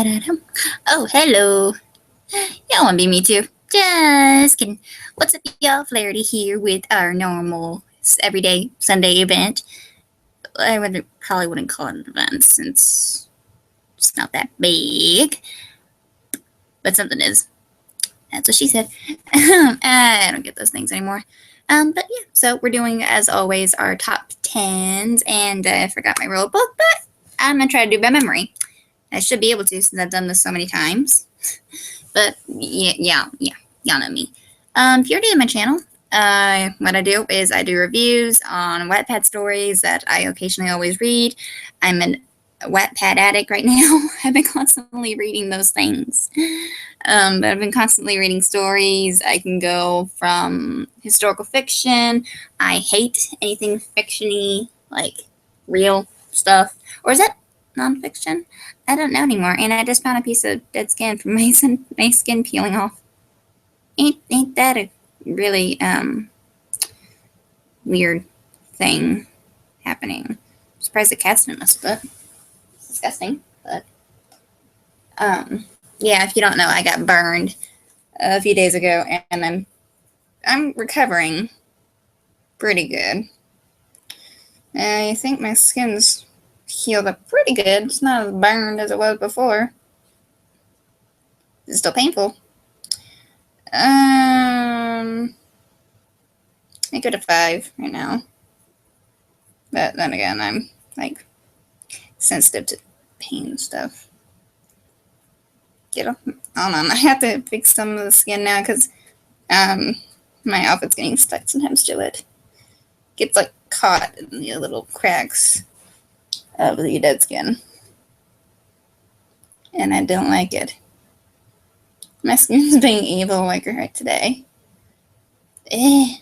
Da-da-dum. Oh, hello. Y'all want to be me too. Just kidding. What's up, y'all? Flarity here with our normal everyday Sunday event. Probably wouldn't call it an event since it's not that big, but something is. That's what she said. I don't get those things anymore. But yeah, so we're doing, as always, our top 10s, and I forgot my rule book, but I'm going to try to do by memory. I should be able to since I've done this so many times. But yeah, y'all know me. If you're new to my channel, what I do is I do reviews on Wattpad stories that I occasionally always read. I'm a Wattpad addict right now. I've been constantly reading those things. But I've been constantly reading stories. I can go from historical fiction. I hate anything fiction-y, like real stuff. Or is that nonfiction? I don't know anymore. And I just found a piece of dead skin from my skin peeling off. Ain't that a really weird thing happening? I'm surprised the cats didn't mess with it. It's disgusting, but yeah, if you don't know, I got burned a few days ago, and I'm recovering pretty good. I think my skin's healed up pretty good. It's not as burned as it was before. It's still painful. I go to 5 right now. But then again, I'm like sensitive to pain and stuff. Hold on, I have to fix some of the skin now because my outfit's getting stuck sometimes to it. Gets like caught in the little cracks of the dead skin. And I don't like it. My skin's being evil like right today. And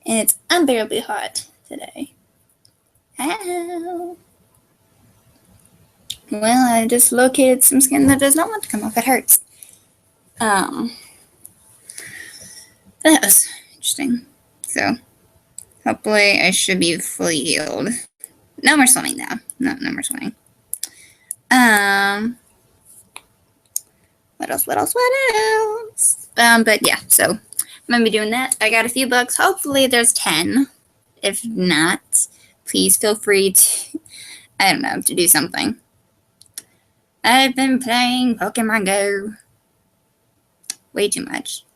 it's unbearably hot today. Ow. Well, I just located some skin that does not want to come off. It hurts. That was interesting. So, hopefully I should be fully healed. No more swimming now. No more swimming. What else? But yeah, so I'm going to be doing that. I got a few books. Hopefully there's 10. If not, please feel free to, I don't know, to do something. I've been playing Pokemon Go way too much.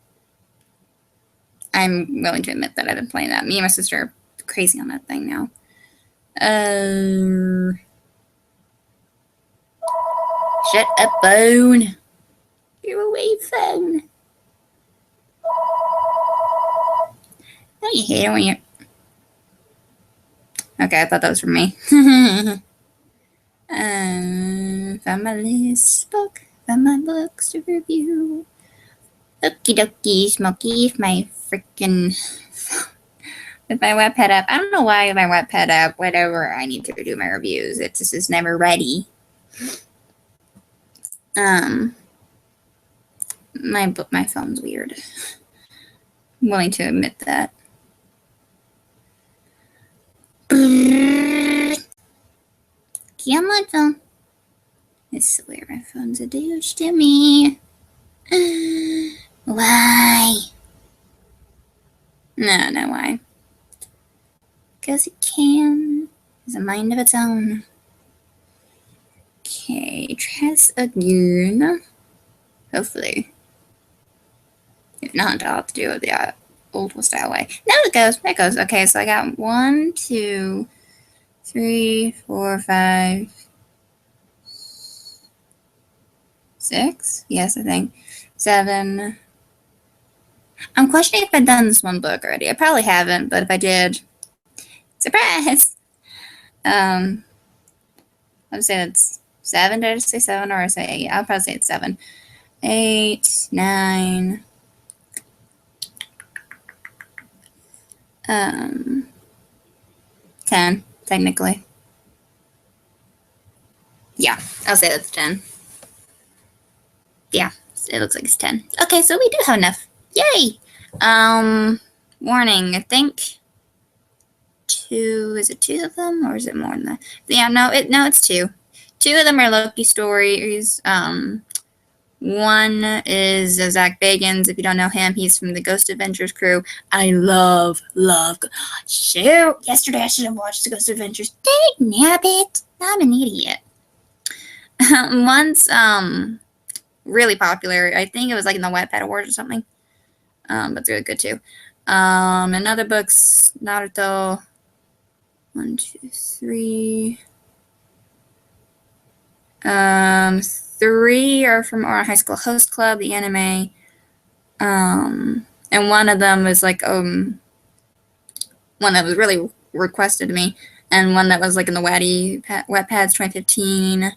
I'm willing to admit that I've been playing that. Me and my sister are crazy on that thing now. Shut up, phone. Go away, phone. Oh, you hate it when you... Okay, I thought that was from me. Found my list book. Found my books to review. Okie dokie, Smoky, my freaking... with my Wattpad app. I don't know why my Wattpad app, whatever I need to do my reviews, it just is never ready. My phone's weird. I'm willing to admit that. Come on, phone. I swear my phone's a douche to me. Why? No, why? Because it can. It's a mind of its own. Okay, try this again. Hopefully. If not, I'll have to do it the old style way. No, it goes. Okay, so I got 1, 2, 3, 4, 5, 6. Yes, I think 7. I'm questioning if I've done this one book already. I probably haven't, but if I did, surprise! I'd say it's 7. Did I say 7 or I say 8? I'll probably say it's 7. 8, 9. 10, technically. Yeah, I'll say that's 10. Yeah, it looks like it's 10. Okay, so we do have enough. Yay! Warning, I think 2, is it 2 of them, or is it more than that? Yeah, no, it's 2. Two of them are Loki stories. One is Zach Bagans. If you don't know him, he's from the Ghost Adventures crew. I love. Shoot! Yesterday I should have watched the Ghost Adventures. Dang nabbit! I'm an idiot. One's really popular. I think it was like in the Wattpad Awards or something. But it's really good too. Another book's Naruto. 1, 2, 3. 3 are from our high school host club, the anime. And one of them was like one that was really requested to me, and one that was like in the Wattpads 2015.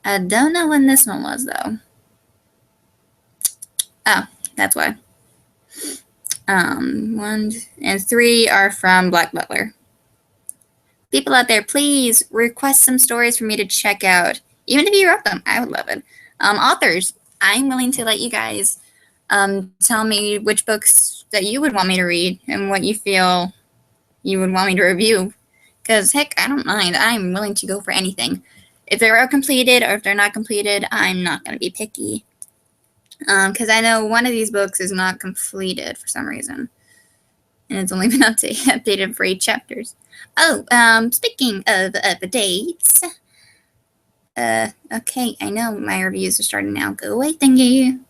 I don't know when this one was though. Oh, that's why. 1 and 3 are from Black Butler. People out there, please request some stories for me to check out. Even if you wrote them, I would love it. Authors, I'm willing to let you guys tell me which books that you would want me to read and what you feel you would want me to review. Because, heck, I don't mind. I'm willing to go for anything. If they're completed or if they're not completed, I'm not going to be picky. Because I know one of these books is not completed for some reason. And it's only been updated for 8 chapters. Oh, speaking of updates. Okay, I know my reviews are starting now. Go away, thank you.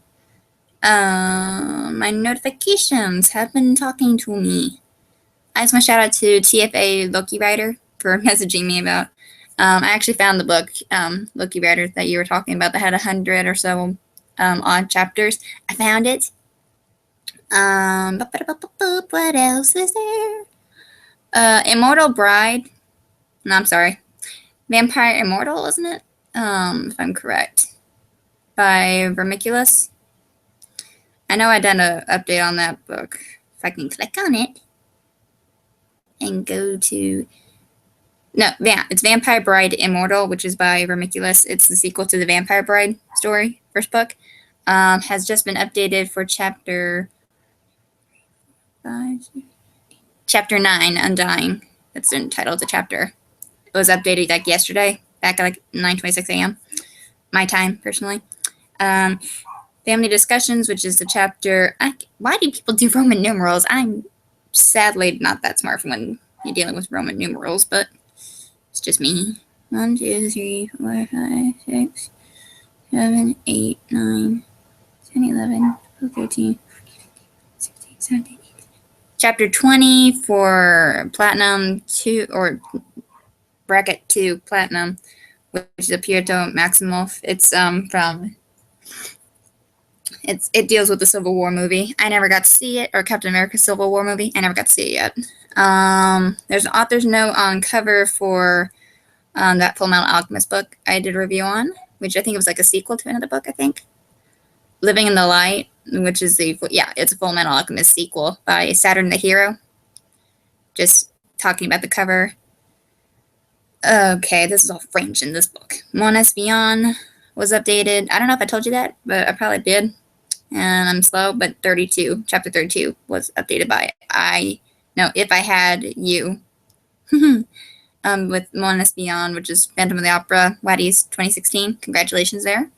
My notifications have been talking to me. I just want to shout out to TFA Loki Writer for messaging me about. I actually found the book, Loki Writer, that you were talking about that had 100 or so odd chapters. I found it. What else is there? Immortal Bride. No, I'm sorry. Vampire Immortal, isn't it? If I'm correct. By Michaelis. I know I done an update on that book. If I can click on it and go to... No, yeah, it's Vampire Bride Immortal, which is by Michaelis. It's the sequel to the Vampire Bride story, first book. Has just been updated for chapter 9, Undying. That's Untitled Chapter. It was updated like yesterday, back at like 9:26 a.m. my time, personally. Family Discussions, which is the chapter... why do people do Roman numerals? I'm sadly not that smart for when you're dealing with Roman numerals, but it's just me. 1, 2, 3, 4, 5, 6, 7, 8, 9, 10, 11, 12, 13, 14, 15, 16, 17, 18. Chapter 20 for Platinum 2, or bracket 2 Platinum, which is a Pierto Maximoff. It's from... It deals with the Civil War movie. I never got to see it, or Captain America Civil War movie. I never got to see it yet. There's an author's note on cover for that Full Metal Alchemist book I did a review on, which I think it was like a sequel to another book, I think. Living in the Light, which is it's a Full Metal Alchemist sequel by Saturn the Hero. Just talking about the cover. Okay, this is all French in this book. Mon Espion was updated. I don't know if I told you that, but I probably did. And I'm slow, but chapter 32 was updated by If I Had You. With Mon Espion, which is Phantom of the Opera, Waddy's 2016. Congratulations there.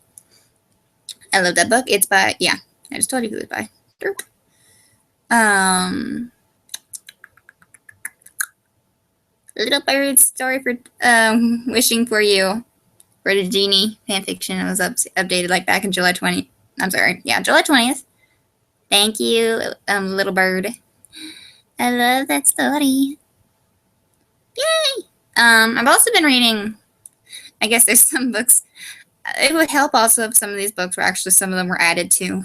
I love that book. It's by, I just told you who it was by. Derp. Little Bird's Story for Wishing for You. For the Genie fanfiction. It was updated like back in July 20th. I'm sorry. Yeah, July 20th. Thank you, Little Bird. I love that story. Yay! I've also been reading, I guess there's some books. It would help also if some of these books were actually, some of them were added to.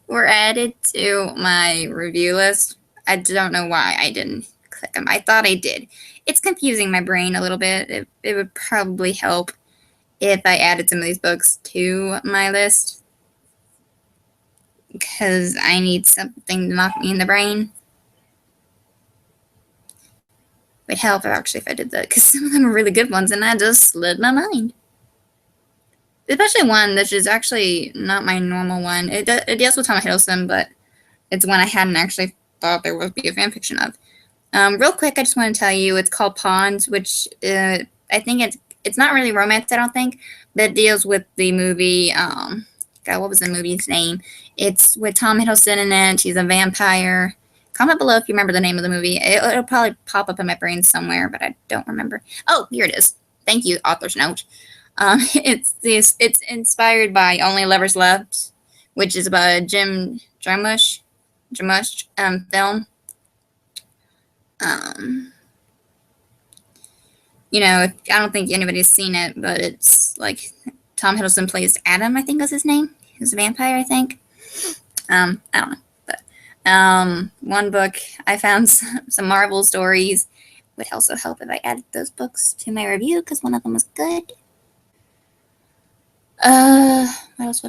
were added to my review list. I don't know why I didn't click them. I thought I did. It's confusing my brain a little bit. It would probably help if I added some of these books to my list, because I need something to knock me in the brain. It would help actually if I did that, because some of them are really good ones and I just slid my mind. Especially one that is actually not my normal one. It deals with Thomas Hiddleston, but it's one I hadn't actually thought there would be a fanfiction of. Real quick, I just want to tell you, it's called Pawns, which I I think it's not really romance, I don't think, but it deals with the movie. God, what was the movie's name? It's with Tom Hiddleston in it. He's a vampire. Comment below if you remember the name of the movie. It'll probably pop up in my brain somewhere, but I don't remember. Oh, here it is. Thank you, author's note. It's inspired by Only Lovers Left, which is about a Jim Jarmusch film. You know, I don't think anybody's seen it, but it's like Tom Hiddleston plays Adam, I think was his name. He's a vampire, I think. I don't know. But one book, I found some Marvel stories. Would also help if I added those books to my review, because one of them was good. What else?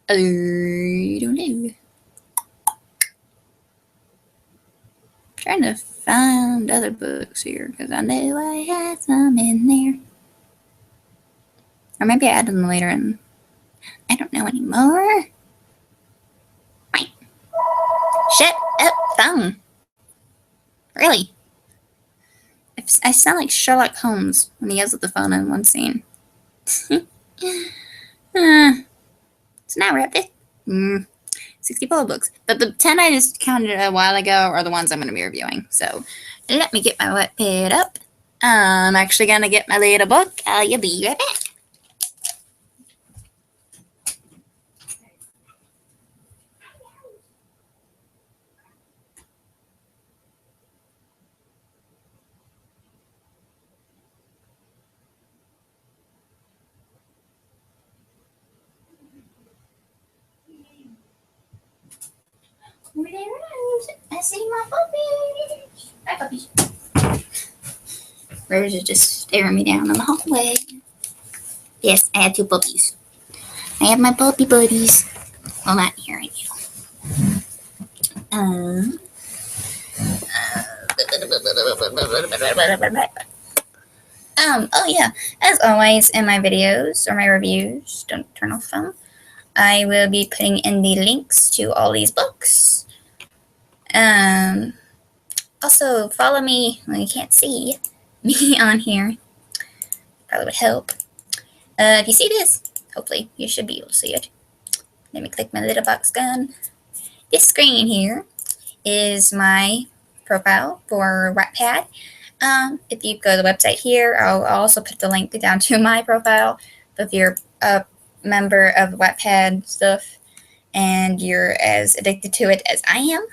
I don't know. Trying to find other books here, because I know I had some in there. Or maybe I added them later and I don't know anymore. Wait. Shut up, phone. Really? I sound like Sherlock Holmes when he yells at the phone in one scene. So now we're at 64 books. But the 10 I just counted a while ago are the ones I'm going to be reviewing. So let me get my Wattpad up. I'm actually going to get my little book. I'll be right back. I see my puppies. Hi, puppies. Rose is just staring me down in the hallway. Yes, I have 2 puppies. I have my puppy buddies. Well, not here right now. Oh yeah, as always in my videos or my reviews, don't turn off phone, I will be putting in the links to all these books. Also follow me when you can't see me on here. Probably would help. If you see this, hopefully you should be able to see it. Let me click my little box gun. This screen here is my profile for Wattpad. If you go to the website here, I'll also put the link down to my profile. But if you're a member of Wattpad stuff and you're as addicted to it as I am,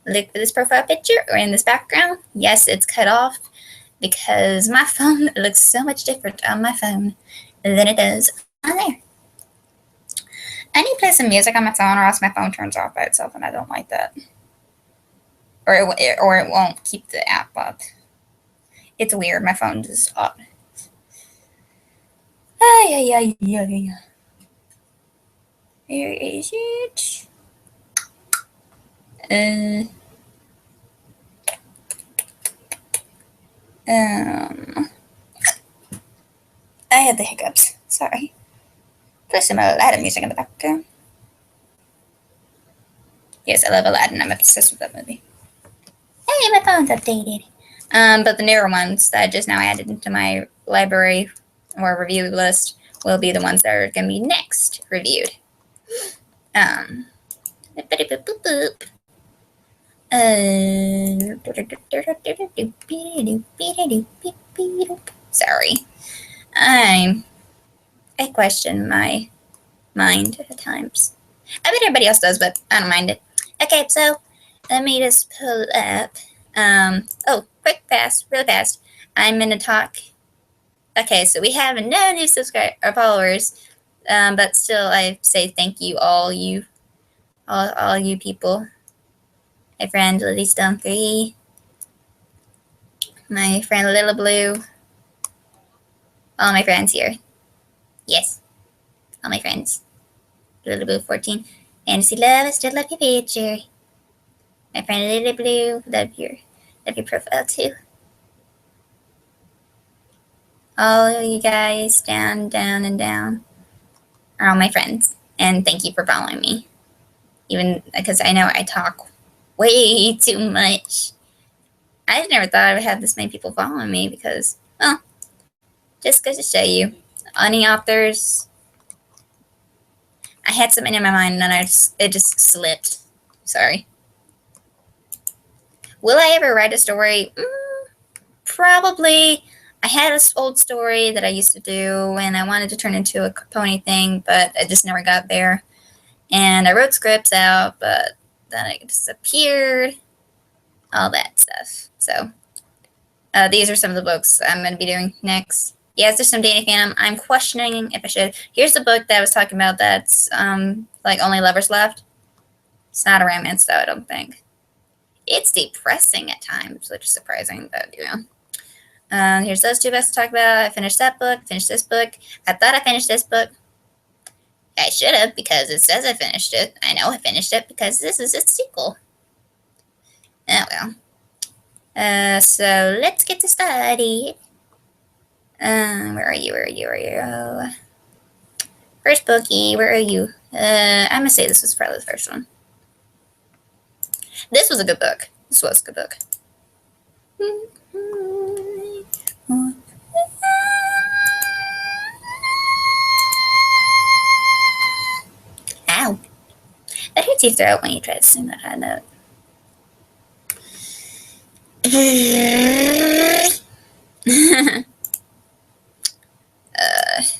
look for this profile picture or in this background. Yes, it's cut off because my phone looks so much different on my phone than it does on there. I need to play some music on my phone or else my phone turns off by itself, and I don't like that. Or it won't keep the app up. It's weird. My phone is off. Where is it? I had the hiccups. Sorry. Play some Aladdin music in the background. Yes, I love Aladdin. I'm obsessed with that movie. Hey, my phone's updated. But the newer ones that I just now added into my library or review list will be the ones that are going to be next reviewed. Sorry. I question my mind at times. I bet everybody else does, but I don't mind it. Okay, so let me just pull up. Quick, fast, really fast. I'm gonna talk. Okay, so we have no new subscribers or followers, but still, I say thank you, all you people. My friend Lily Stone 3, my friend Little Blue, all my friends here. Yes, all my friends. Little Blue 14, Fantasy Love, I still love your picture. My friend Little Blue, love your profile too. All you guys down, and down are all my friends, and thank you for following me. Even because I know I talk way too much. I never thought I would have this many people following me because, well, just goes to show you. Any authors, I had something in my mind and it just slipped. Sorry. Will I ever write a story? Probably. I had an old story that I used to do and I wanted to turn into a pony thing, but I just never got there. And I wrote scripts out, but then it disappeared. All that stuff. So these are some of the books I'm going to be doing next. Yes, there's some dating fandom. I'm questioning if I should. Here's the book that I was talking about that's like Only Lovers Left. It's not a romance, though, I don't think. It's depressing at times, which is surprising, but, you know. Here's those two books to talk about. I finished that book, finished this book. I thought I finished this book. I should have, because it says I finished it. I know I finished it, because this is its sequel. Oh, well. So let's get to study. Where are you? Where's Pocky? Where are you? I'm gonna say this was probably the first one. This was a good book. This was a good book. Ow. That hurts your throat when you try to sing that high note.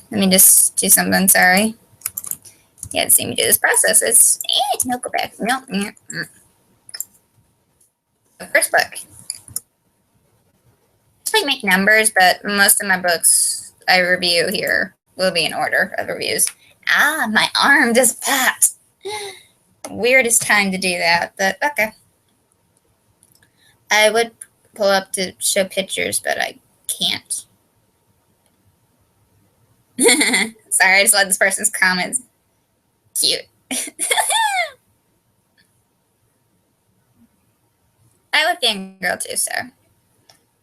Let me just do something, sorry. You had to see me do this process. It's no, go back. No. The first book. I make numbers, but most of my books I review here will be in order of reviews. Ah, my arm just popped. Weirdest time to do that, but okay. I would pull up to show pictures, but I can't. Sorry, I just let this person's comments. Cute. I would fangirl too, so.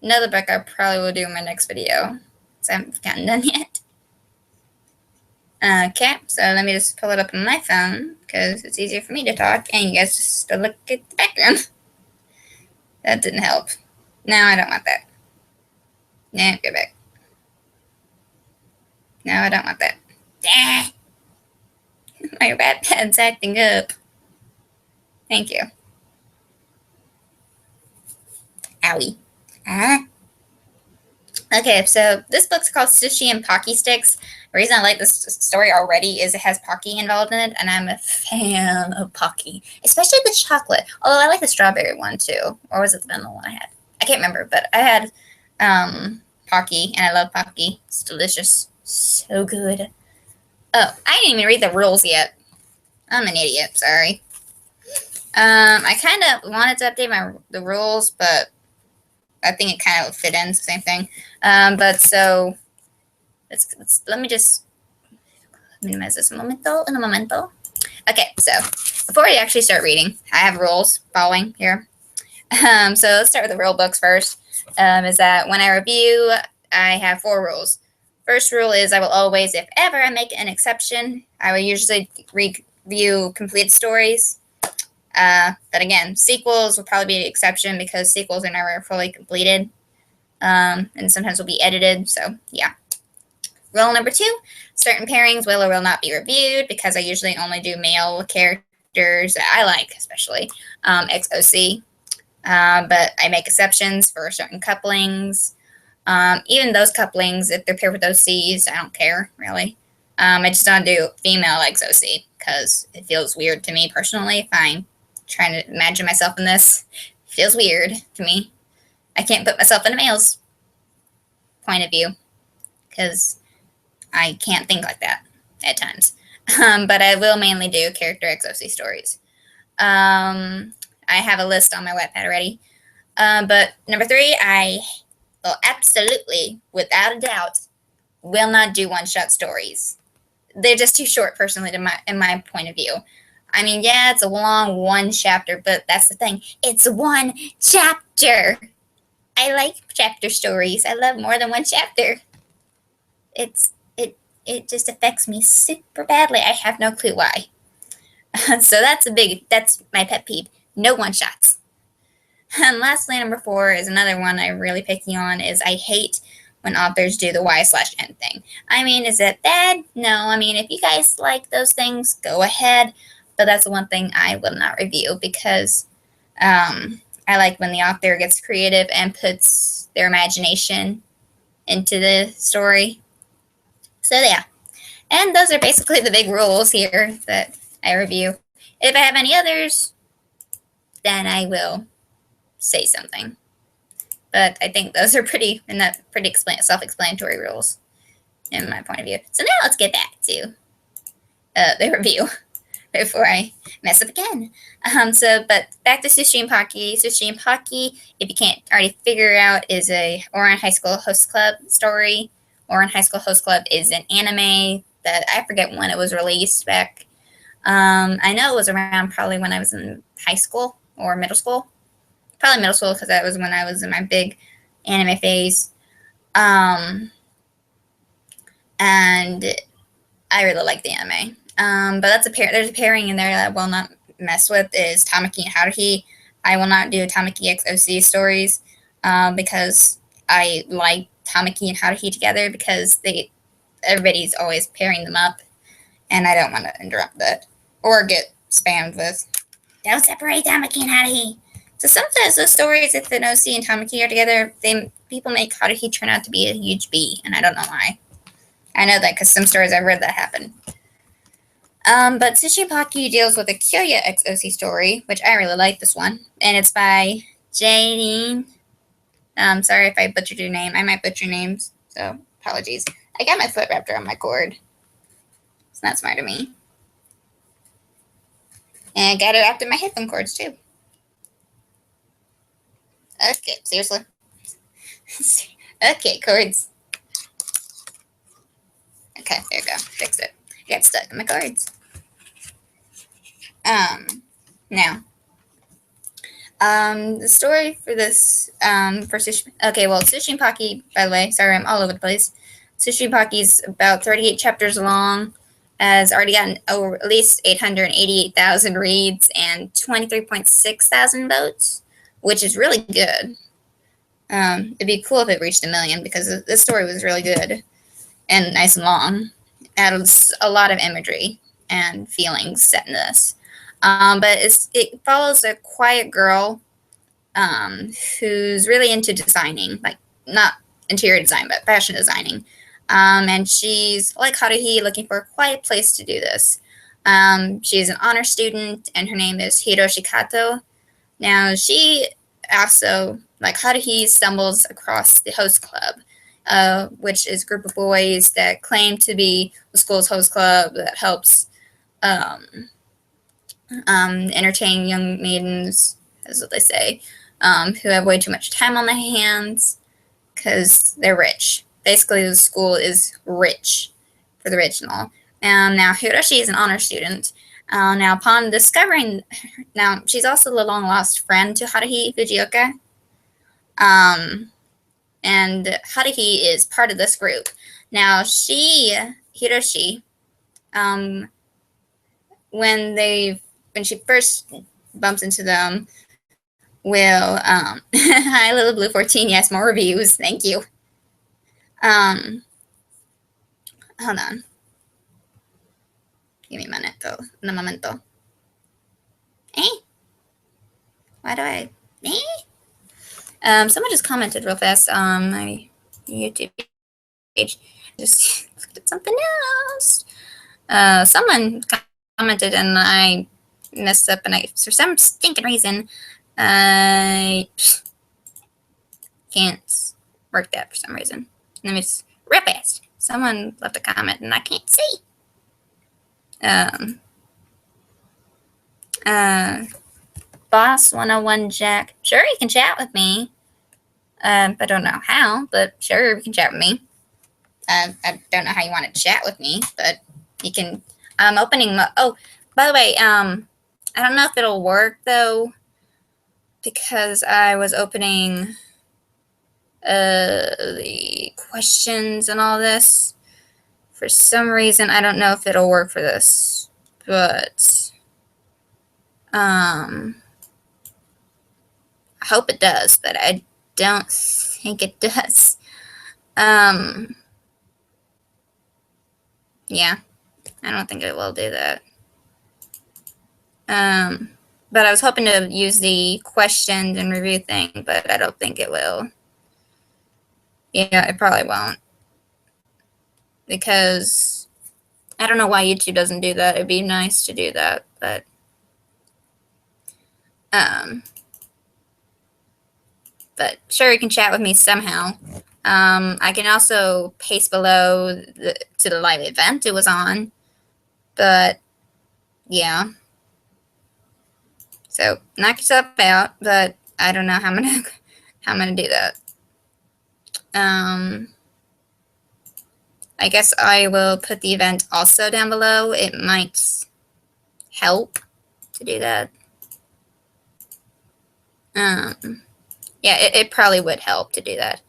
Another book I probably will do in my next video, so I haven't gotten done yet. Okay, so let me just pull it up on my phone, because it's easier for me to talk, and you guys just look at the background. That didn't help. No, I don't want that. Nah, go back. No, I don't want that. Ah! My Wattpad's acting up. Thank you. Owie. Okay, so this book's called Sushi and Pocky Sticks. The reason I like this story already is it has Pocky involved in it, and I'm a fan of Pocky, especially the chocolate. Although I like the strawberry one too, or was it the vanilla one I had? I can't remember, but I had Pocky, and I love Pocky. It's delicious, so good. Oh, I didn't even read the rules yet. I'm an idiot. Sorry. I kind of wanted to update the rules, but I think it kind of fit in, the same thing. But so, let me just minimize this in a momento. Okay, so before we actually start reading, I have rules following here. So let's start with the rule books first. Is that when I review, I have 4 rules. First rule is I will always, if ever I make an exception, I will usually review completed stories. But again, sequels will probably be an exception because sequels are never fully completed, and sometimes will be edited. So yeah. Rule number 2: certain pairings will or will not be reviewed because I usually only do male characters that I like, especially XOC. But I make exceptions for certain couplings. Even those couplings, if they're paired with OCs, I don't care really. I just don't do female XOC because it feels weird to me personally. If I'm trying to imagine myself in this, it feels weird to me. I can't put myself in a male's point of view because I can't think like that at times. But I will mainly do character XOC stories. I have a list on my Wattpad already. But number 3, I will absolutely, without a doubt, will not do one-shot stories. They're just too short, personally, in my point of view. I mean, yeah, it's a long 1 chapter, but that's the thing. It's 1 chapter. I like chapter stories. I love more than 1 chapter. It just affects me super badly. I have no clue why. So that's my pet peeve. No one-shots. And lastly, number 4 is another one I'm really picky on, is I hate when authors do the Y/N thing. I mean, is it bad? No. I mean, if you guys like those things, go ahead. But that's the one thing I will not review, because I like when the author gets creative and puts their imagination into the story. So yeah. And those are basically the big rules here that I review. If I have any others, then I will say something. But I think those are pretty self-explanatory rules in my point of view. So now let's get back to the review before I mess up again. But back to Sushi and Pocky. Sushi and Pocky, if you can't already figure out, is a Ouran High School Host Club story. Ouran High School Host Club is an anime that I forget when it was released back. I know it was around probably when I was in high school or middle school. Probably middle school, because that was when I was in my big anime phase. And I really like the anime. But that's there's a pairing in there that I will not mess with, is Tamaki and Haruhi. I will not do Tamaki x OC stories because I like Tamaki and Haruhi together, because everybody's always pairing them up, and I don't want to interrupt that or get spammed with, don't separate Tamaki and Haruhi. So sometimes those stories, if the OC and Tamaki are together, people make Haruhi turn out to be a huge B, and I don't know why. I know that because some stories I've read that happen. But Sushi Pocky deals with a Kyoya x OC story, which I really like this one, and it's by Jadine. Sorry if I butchered your name. I might butcher names, so apologies. I got my foot wrapped around my cord. It's not smart of me. And I got it wrapped in my headphone cords, too. Okay, seriously. Okay, cords. Okay, there you go. Fixed it. I got stuck in my cords. Now, the story for this, for Sushi, okay, well, Sushi and Pocky, by the way, sorry, I'm all over the place. Sushi and Pocky's about 38 chapters long, has already gotten at least 888,000 reads and 23.6 thousand votes, which is really good. It'd be cool if it reached 1 million, because this story was really good and nice and long. Adds a lot of imagery and feelings set in this. But it follows a quiet girl who's really into designing, like not interior design, but fashion designing. And she's, like Haruhi, looking for a quiet place to do this. She's an honor student, and her name is Hiroshi Kato. Now, she also, like Haruhi, stumbles across the host club, which is a group of boys that claim to be the school's host club that helps entertain young maidens, is what they say, who have way too much time on their hands because they're rich. Basically, the school is rich for the rich and all. Now, Hiroshi is an honor student. Now, upon discovering, now she's also the long lost friend to Haruhi, Fujioka. And Haruhi is part of this group. Now, Hiroshi, when she first bumps into them, will, hi, Little Blue 14, yes, more reviews, thank you. Hold on. Give me un momento. Why do I, someone just commented real fast on my YouTube page. Just looked at something else. Someone commented and I messed up, and for some stinking reason, I can't work that for some reason. Let me just, real fast. Someone left a comment and I can't see. Boss 101 Jack. Sure, you can chat with me. I don't know how, but sure, you can chat with me. I don't know how you want to chat with me, but you can. I'm opening. Oh, by the way, I don't know if it'll work though, because I was opening the questions and all this. For some reason, I don't know if it'll work for this, but I hope it does, but I don't think it does. Yeah, I don't think it will do that. But I was hoping to use the questions and review thing, but I don't think it will. Yeah, it probably won't. Because I don't know why YouTube doesn't do that. It'd be nice to do that, but sure, you can chat with me somehow. I can also paste below to the live event it was on, but yeah. So knock yourself out, but I don't know how I'm gonna do that. I guess I will put the event also down below. It might help to do that. Yeah, it probably would help to do that.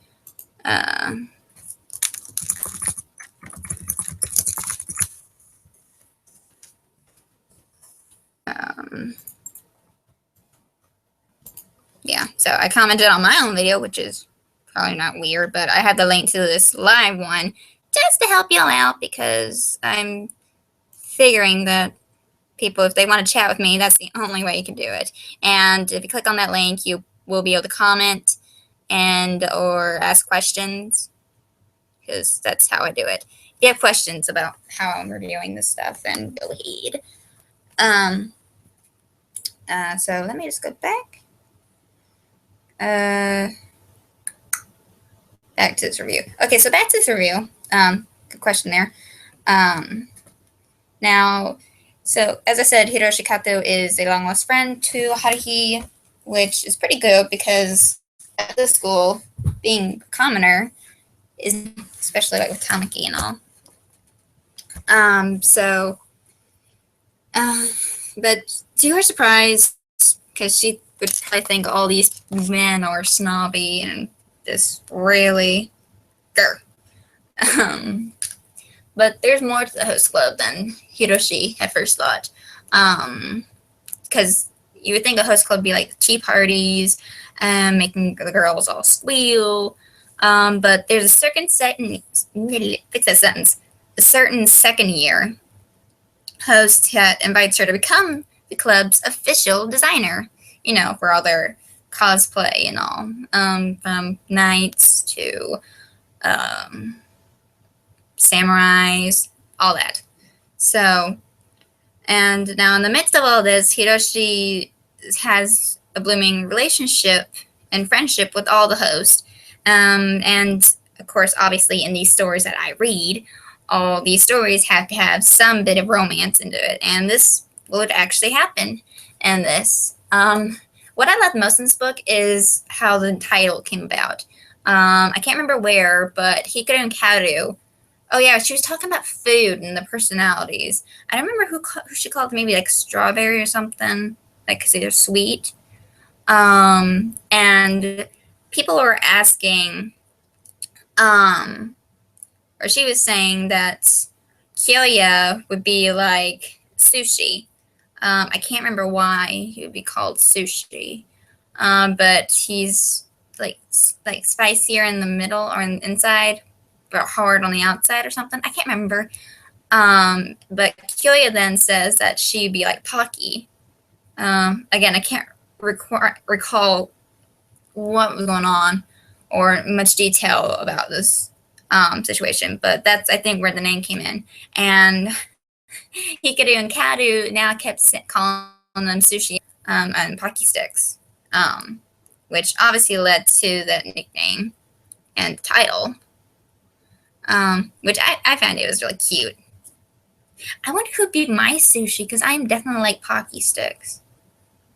Yeah, so I commented on my own video, which is probably not weird, but I had the link to this live one just to help y'all out, because I'm figuring that people, if they want to chat with me, that's the only way you can do it. And if you click on that link, you will be able to comment and or ask questions, because that's how I do it. If you have questions about how I'm reviewing this stuff, then go ahead. So let me just go back. Back to this review. Okay, so back to this review. Good question there. Now, so as I said, Hiroshi Kato is a long lost friend to Haruhi, which is pretty good because at this school, being a commoner is, especially like with Tamaki and all. But to her surprise, because she would probably think all these men are snobby and just really but there's more to the host club than Hiroshi had first thought. Because you would think a host club would be like tea parties and making the girls all squeal. But there's a certain a certain second year host that invites her to become the club's official designer, for all their cosplay and all, from knights to samurais, all that. So, and now in the midst of all this, Hiroshi has a blooming relationship and friendship with all the hosts. And of course, obviously, in these stories that I read, all these stories have to have some bit of romance into it. And this would actually happen in this. What I love most in this book is how the title came about. I can't remember where, but Hikaru and Karu. Oh yeah, she was talking about food and the personalities. I don't remember who she called, maybe like strawberry or something, like because they're sweet. And people were asking, or she was saying that Kyoya would be like Sushi. I can't remember why he would be called Sushi, but he's like spicier in the middle or inside, but hard on the outside or something. I can't remember. But Kyoya then says that she'd be like Pocky. Again, I can't recall what was going on or much detail about this situation, but that's, I think, where the name came in. And Hikaru and Karu now kept calling them Sushi and Pocky sticks, which obviously led to that nickname and title, which I found it was really cute. I wonder who'd be my Sushi, because I'm definitely like Pocky sticks,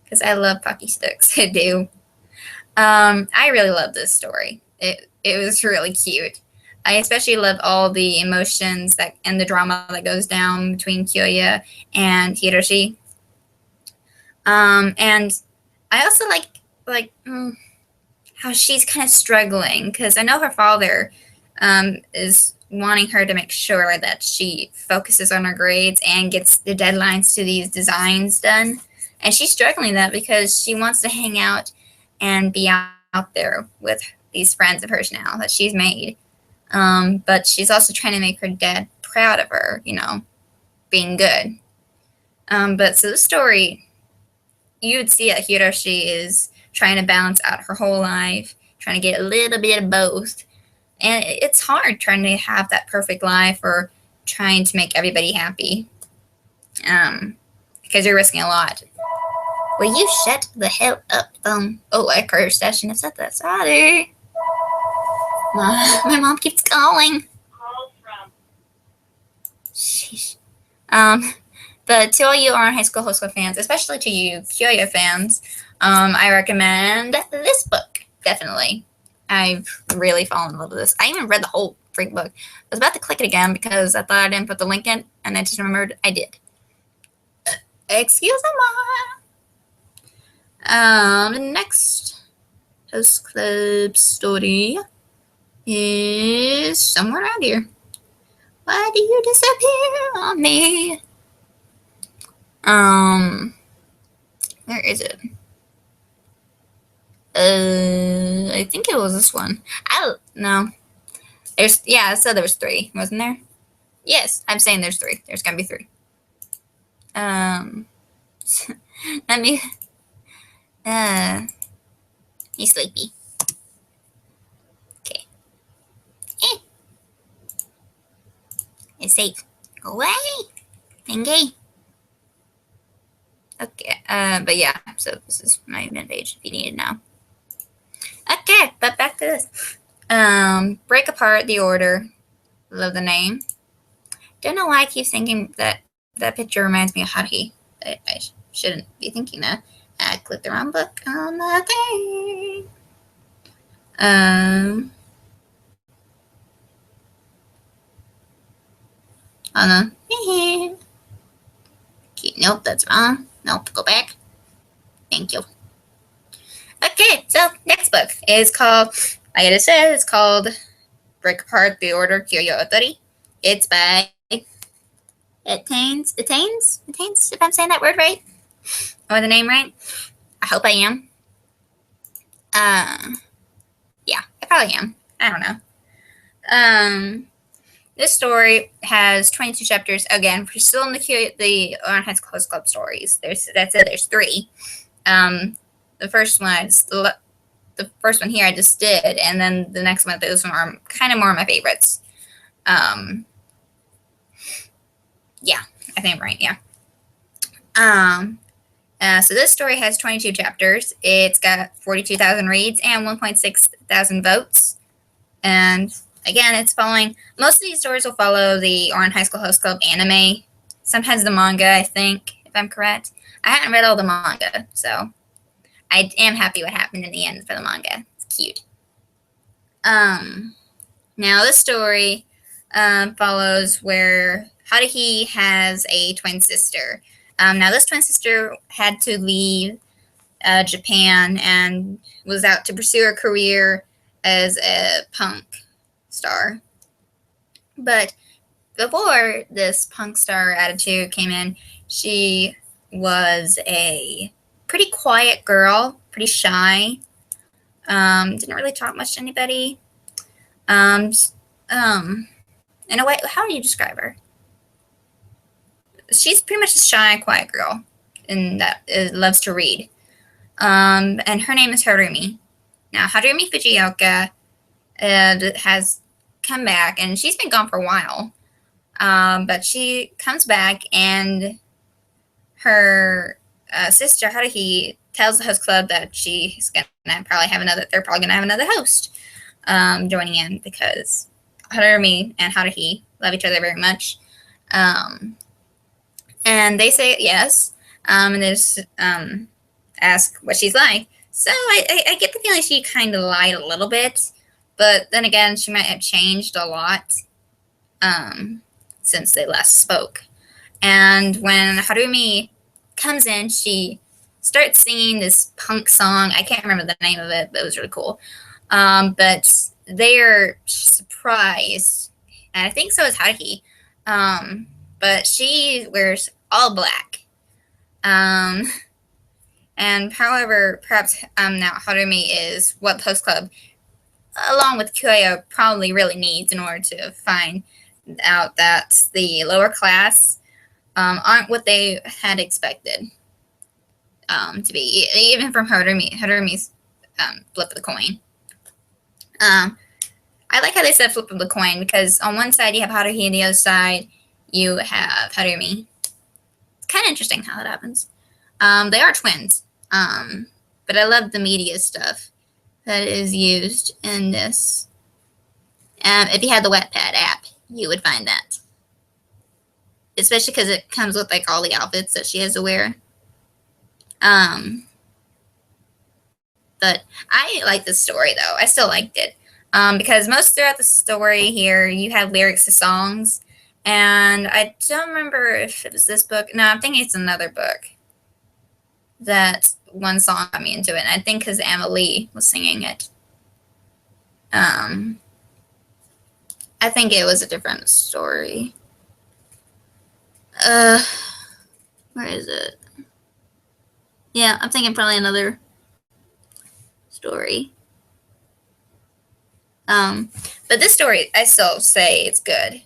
because I love Pocky sticks. I do. I really love this story. It was really cute. I especially love all the emotions and the drama that goes down between Kyoya and Hiroshi. And I also like how she's kind of struggling, because I know her father is wanting her to make sure that she focuses on her grades and gets the deadlines to these designs done. And she's struggling that because she wants to hang out and be out there with these friends of hers now that she's made. But she's also trying to make her dad proud of her, being good. But so the story, you would see that Hiroshi is trying to balance out her whole life, trying to get a little bit of both. And it's hard trying to have that perfect life or trying to make everybody happy. Because you're risking a lot. Will you shut the hell up, Oh, I cursed. I shouldn't have said that. Sorry. My mom keeps calling. Call from. Sheesh. But to all you Oran High School Host Club fans, especially to you Kyoya fans, I recommend this book, definitely. I've really fallen in love with this. I even read the whole freaking book. I was about to click it again because I thought I didn't put the link in, and I just remembered I did. Excuse me. The next Host Club story is somewhere around here. Why do you disappear on me? Where is it? I think it was this one. I don't know. I said there was 3, wasn't there? Yes, I'm saying there's 3. There's gonna be 3. Let me. He's sleepy. Okay. It's safe. Go away. Thingy. Okay. But yeah. So this is my event page if you need it now. Okay, but back to this. Break apart the order. Love the name. Don't know why I keep thinking that picture reminds me of Haruhi. I shouldn't be thinking that. I clicked the wrong book on the thing. On the. Okay, nope, that's wrong. Nope, go back. Thank you. Okay, so next book is called, like I just said, it's called Break Apart the Order Kyoya Ootori. It's by Attains, if I'm saying that word right, or the name right. I hope I am. Yeah, I probably am. I don't know. This story has 22 chapters. Again, we're still in the Oran High School Host Club stories. There's 3. The first one the first one here I just did, and then the next one, those are kind of more of my favorites. Yeah, I think I'm right. Yeah. So this story has 22 chapters. It's got 42,000 reads and 1.6 thousand votes. And again, it's following. Most of these stories will follow the Oran High School Host Club anime. Sometimes the manga, I think, if I'm correct. I haven't read all the manga, so I am happy what happened in the end for the manga. It's cute. Now this story follows where Haruhi has a twin sister. Now this twin sister had to leave Japan and was out to pursue her career as a punk star. But before this punk star attitude came in, she was a pretty quiet girl, pretty shy. Didn't really talk much to anybody. In a way, how do you describe her? She's pretty much a shy, quiet girl, and that loves to read. And her name is Harumi. Now, Harumi Fujioka has come back, and she's been gone for a while. But she comes back, and her sister Haruhi tells the host club that she's gonna probably have another. They're probably gonna have another host joining in because Harumi and Haruhi love each other very much. And they say yes, and they just ask what she's like. So I get the feeling she kind of lied a little bit, but then again, she might have changed a lot since they last spoke. And when Harumi comes in, she starts singing this punk song. I can't remember the name of it, but it was really cool. But they're surprised, and I think so is Haruhi. But she wears all black. And And however, perhaps now Harumi is what Post Club, along with Kyoya, probably really needs in order to find out that the lower class aren't what they had expected to be, even from Harumi's flip of the coin. I like how they said flip of the coin, because on one side you have Haruhi, and the other side you have Harumi. It's kind of interesting how that happens. They are twins, but I love the media stuff that is used in this. If you had the Wattpad app, you would find that. Especially because it comes with like all the outfits that she has to wear. But I like this story though. I still liked it. Because most throughout the story here, you have lyrics to songs. And I don't remember if it was this book. No, I'm thinking it's another book. That one song got me into it. And I think because Amelie was singing it. I think it was a different story. Where is it? Yeah, I'm thinking probably another story. But this story, I still say it's good.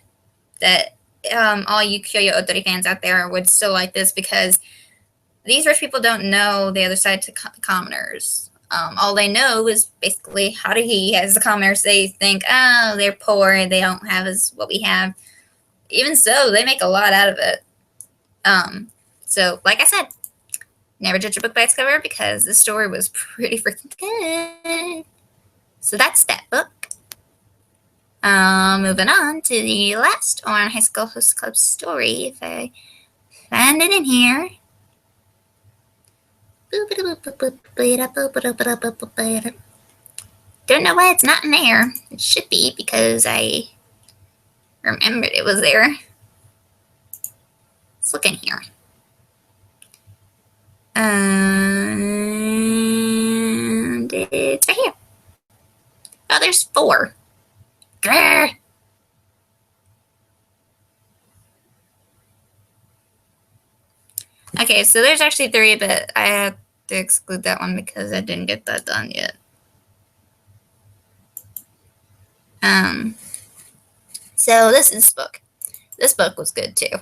That all you Kyoya Ootori fans out there would still like this, because these rich people don't know the other side to the commoners. All they know is basically Haruhi as the commoners. They think, oh, they're poor, they don't have as what we have. Even so, they make a lot out of it. So, like I said, never judge a book by its cover, because the story was pretty freaking good. So that's that book. Moving on to the last Ouran High School Host Club story, if I find it in here. Don't know why it's not in there. It should be, because I remembered it was there. Let's look in here. And it's right here. Oh, there's 4. Grr. Okay, so there's actually 3, but I had to exclude that one because I didn't get that done yet. So this book. This book was good too.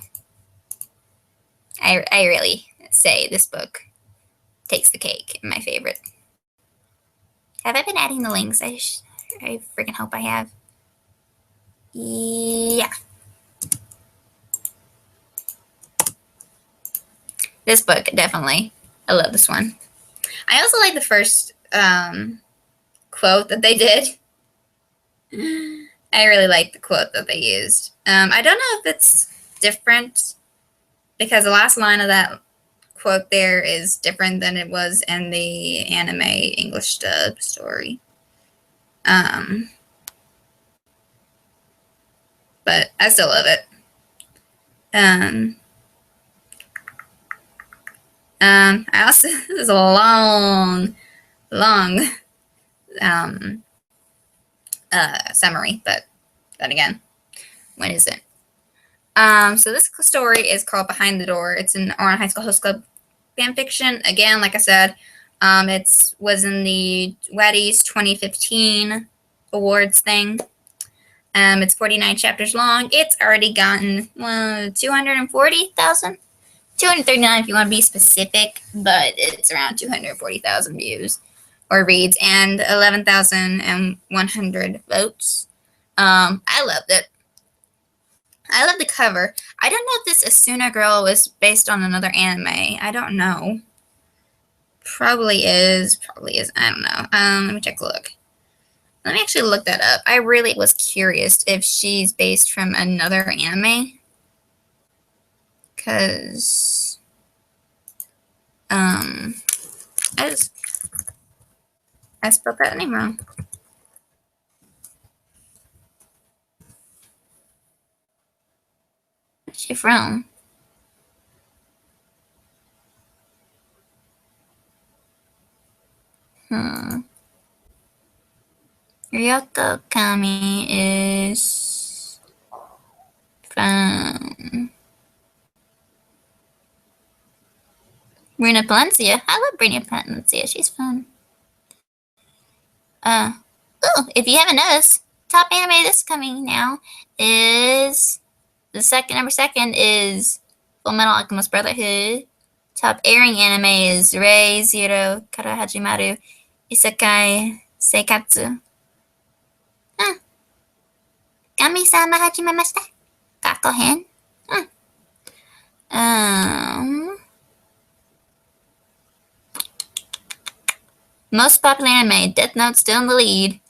I really say this book takes the cake in my favorite. Have I been adding the links? I freaking hope I have. Yeah. This book, definitely. I love this one. I also like the first quote that they did. I really like the quote that they used. I don't know if it's different, because the last line of that quote there is different than it was in the anime English dub story. But I still love it. I also, this is a long summary, but then again, when is it? So this story is called Behind the Door. It's an Ouran High School Host Club fan fiction. Again, like I said, it was in the Waddy's 2015 awards thing. It's 49 chapters long. It's already gotten 240,000, 239 if you want to be specific, but it's around 240,000 views or reads and 11,100 votes. I loved it. I love the cover. I don't know if this Asuna girl was based on another anime. I don't know. Probably is. I don't know. Let me take a look. Let me actually look that up. I really was curious if she's based from another anime. Because I spelled that name wrong. Where's she from? Ryoko Kami is from Bruna Palencia. I love Bruna Palencia. She's fun. If you haven't noticed, top anime that's coming now is number second is Fullmetal Alchemist Brotherhood. Top airing anime is Rei Zero Kara Hajimaru Isekai Seikatsu. Kami-sama hajimemashita. Kakohen. Most popular anime, Death Note still in the lead.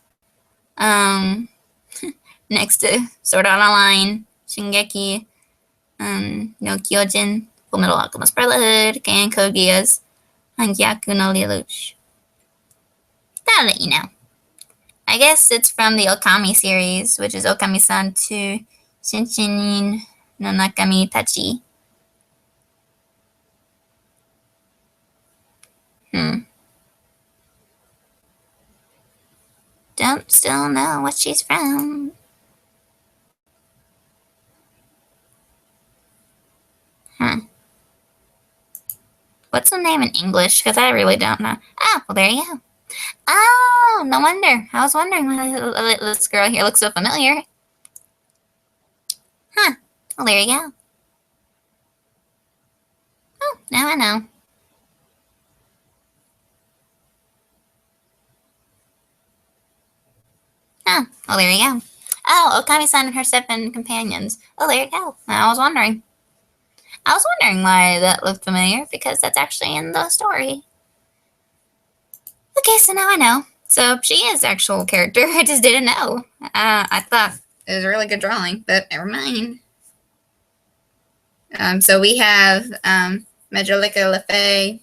Next to Sword Art Online, Shingeki, no Kyojin, Fullmetal Alchemist Brotherhood, and Code Geass, and Gyaku no Lelouch. That'll let you know. I guess it's from the Okami series, which is Okami-san to Shinshin no Nakami Tachi. Don't still know what she's from. What's the name in English? Because I really don't know. Oh, well, there you go. Oh, no wonder. I was wondering why this girl here looks so familiar. Well, there you go. Oh, now I know. Oh, well, there you go. Oh, Okami-san and her 7 companions. Oh, there you go. I was wondering why that looked familiar, because that's actually in the story. Okay, so now I know. So she is actual character. I just didn't know. I thought it was a really good drawing, but never mind. So we have Majolika LaFay,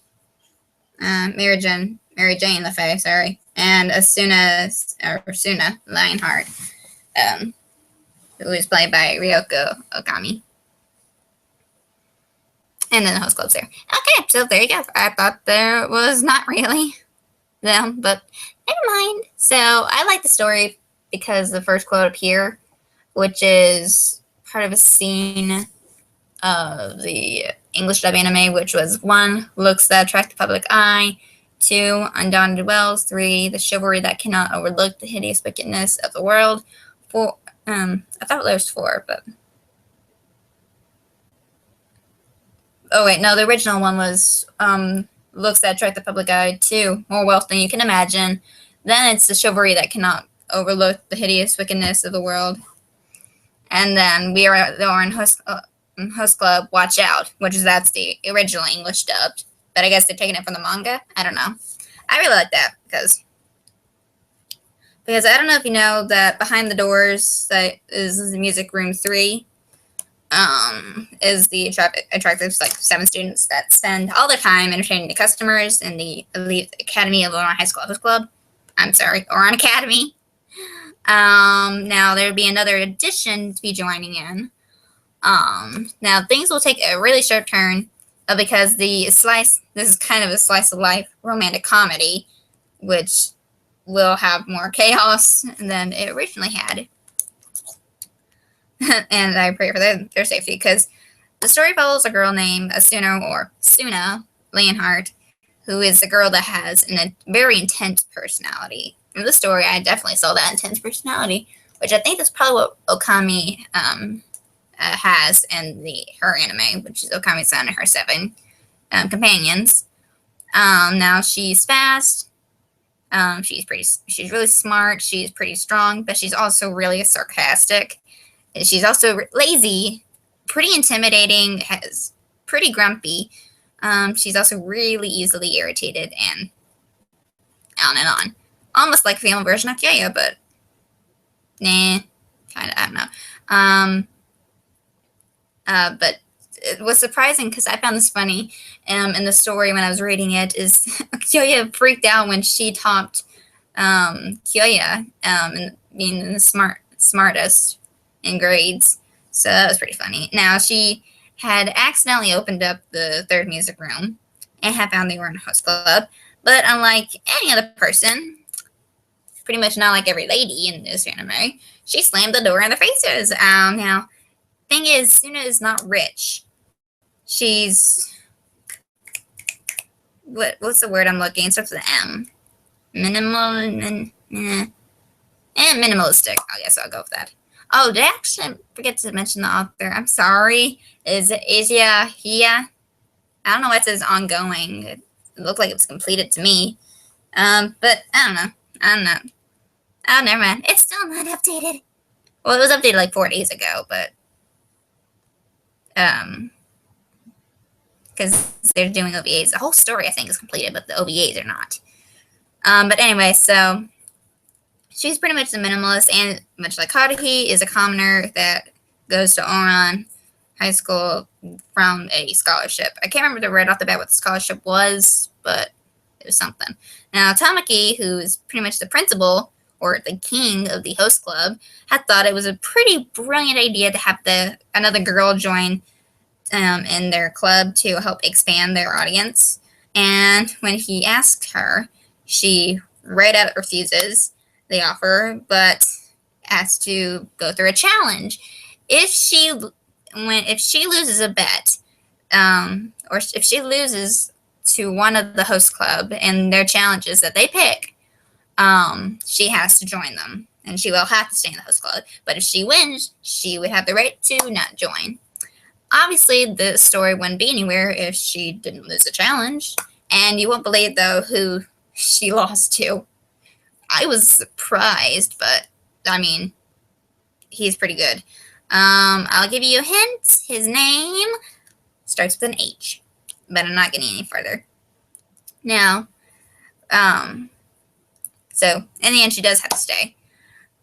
Mary Jane LaFay, sorry, and Suna Lionheart, who is played by Ryoko Okami. And then the host club's there. Okay, so there you go. I thought there was not really them, but never mind. So I like the story because the first quote up here, which is part of a scene of the English dub anime, which was 1, looks that attract the public eye, 2, undaunted wells, 3, the chivalry that cannot overlook the hideous wickedness of the world, 4, I thought there was 4, but oh wait, no, the original one was looks that attract the public eye, 2, more wealth than you can imagine. Then it's the chivalry that cannot overlook the hideous wickedness of the world. And then we are the Orange Host Club, Watch Out, that's the original English dubbed. But I guess they're taking it from the manga. I don't know. I really like that because I don't know if you know that behind the doors that is the music room 3. Is the attractive 7 students that spend all their time entertaining the customers in the elite academy of Oran High School Office Club. I'm sorry, Oran Academy. Now there would be another addition to be joining in. Now things will take a really sharp turn because this is kind of a slice of life romantic comedy, which will have more chaos than it originally had. And I pray for their safety, because the story follows a girl named Suna Leonhardt, who is a girl that has a very intense personality. In the story, I definitely saw that intense personality, which I think is probably what Okami has in her anime, which is Okami-san and her 7 companions. Now she's fast. She's really smart. She's pretty strong, but she's also really sarcastic. She's also lazy, pretty intimidating, pretty grumpy. She's also really easily irritated, and on. Almost like a female version of Kyoya, but nah, kind of, I don't know. But it was surprising because I found this funny in the story when I was reading it, is Kyoya freaked out when she topped Kyoya and being the smartest in grades. So that was pretty funny. Now, she had accidentally opened up the 3rd music room and had found they were in a host club. But unlike any other person, pretty much not like every lady in this anime, she slammed the door in their faces. Now, thing is, Suna is not rich. She's what's the word I'm looking? It starts with M. Minimal, minimalistic. I guess I'll go with that. Oh, did I actually forget to mention the author? I'm sorry. Is it Asia Hia? I don't know why it says ongoing. It looked like it was completed to me. But I don't know. I don't know. Oh, never mind. It's still not updated. Well, it was updated like 4 days ago, but because they're doing OVAs. The whole story, I think, is completed, but the OVAs are not. But anyway, so she's pretty much a minimalist, and much like Haruhi, is a commoner that goes to Oran High School from a scholarship. I can't remember right off the bat what the scholarship was, but it was something. Now, Tamaki, who is pretty much the principal, or the king of the host club, had thought it was a pretty brilliant idea to have another girl join in their club to help expand their audience. And when he asked her, she right out refuses the offer, but has to go through a challenge. If she loses a bet, or if she loses to one of the host club and their challenges that they pick, she has to join them, and she will have to stay in the host club. But if she wins, she would have the right to not join. Obviously, the story wouldn't be anywhere if she didn't lose the challenge. And you won't believe, though, who she lost to. I was surprised, but, I mean, he's pretty good. I'll give you a hint. His name starts with an H, but I'm not getting any further. Now, so, in the end, she does have to stay.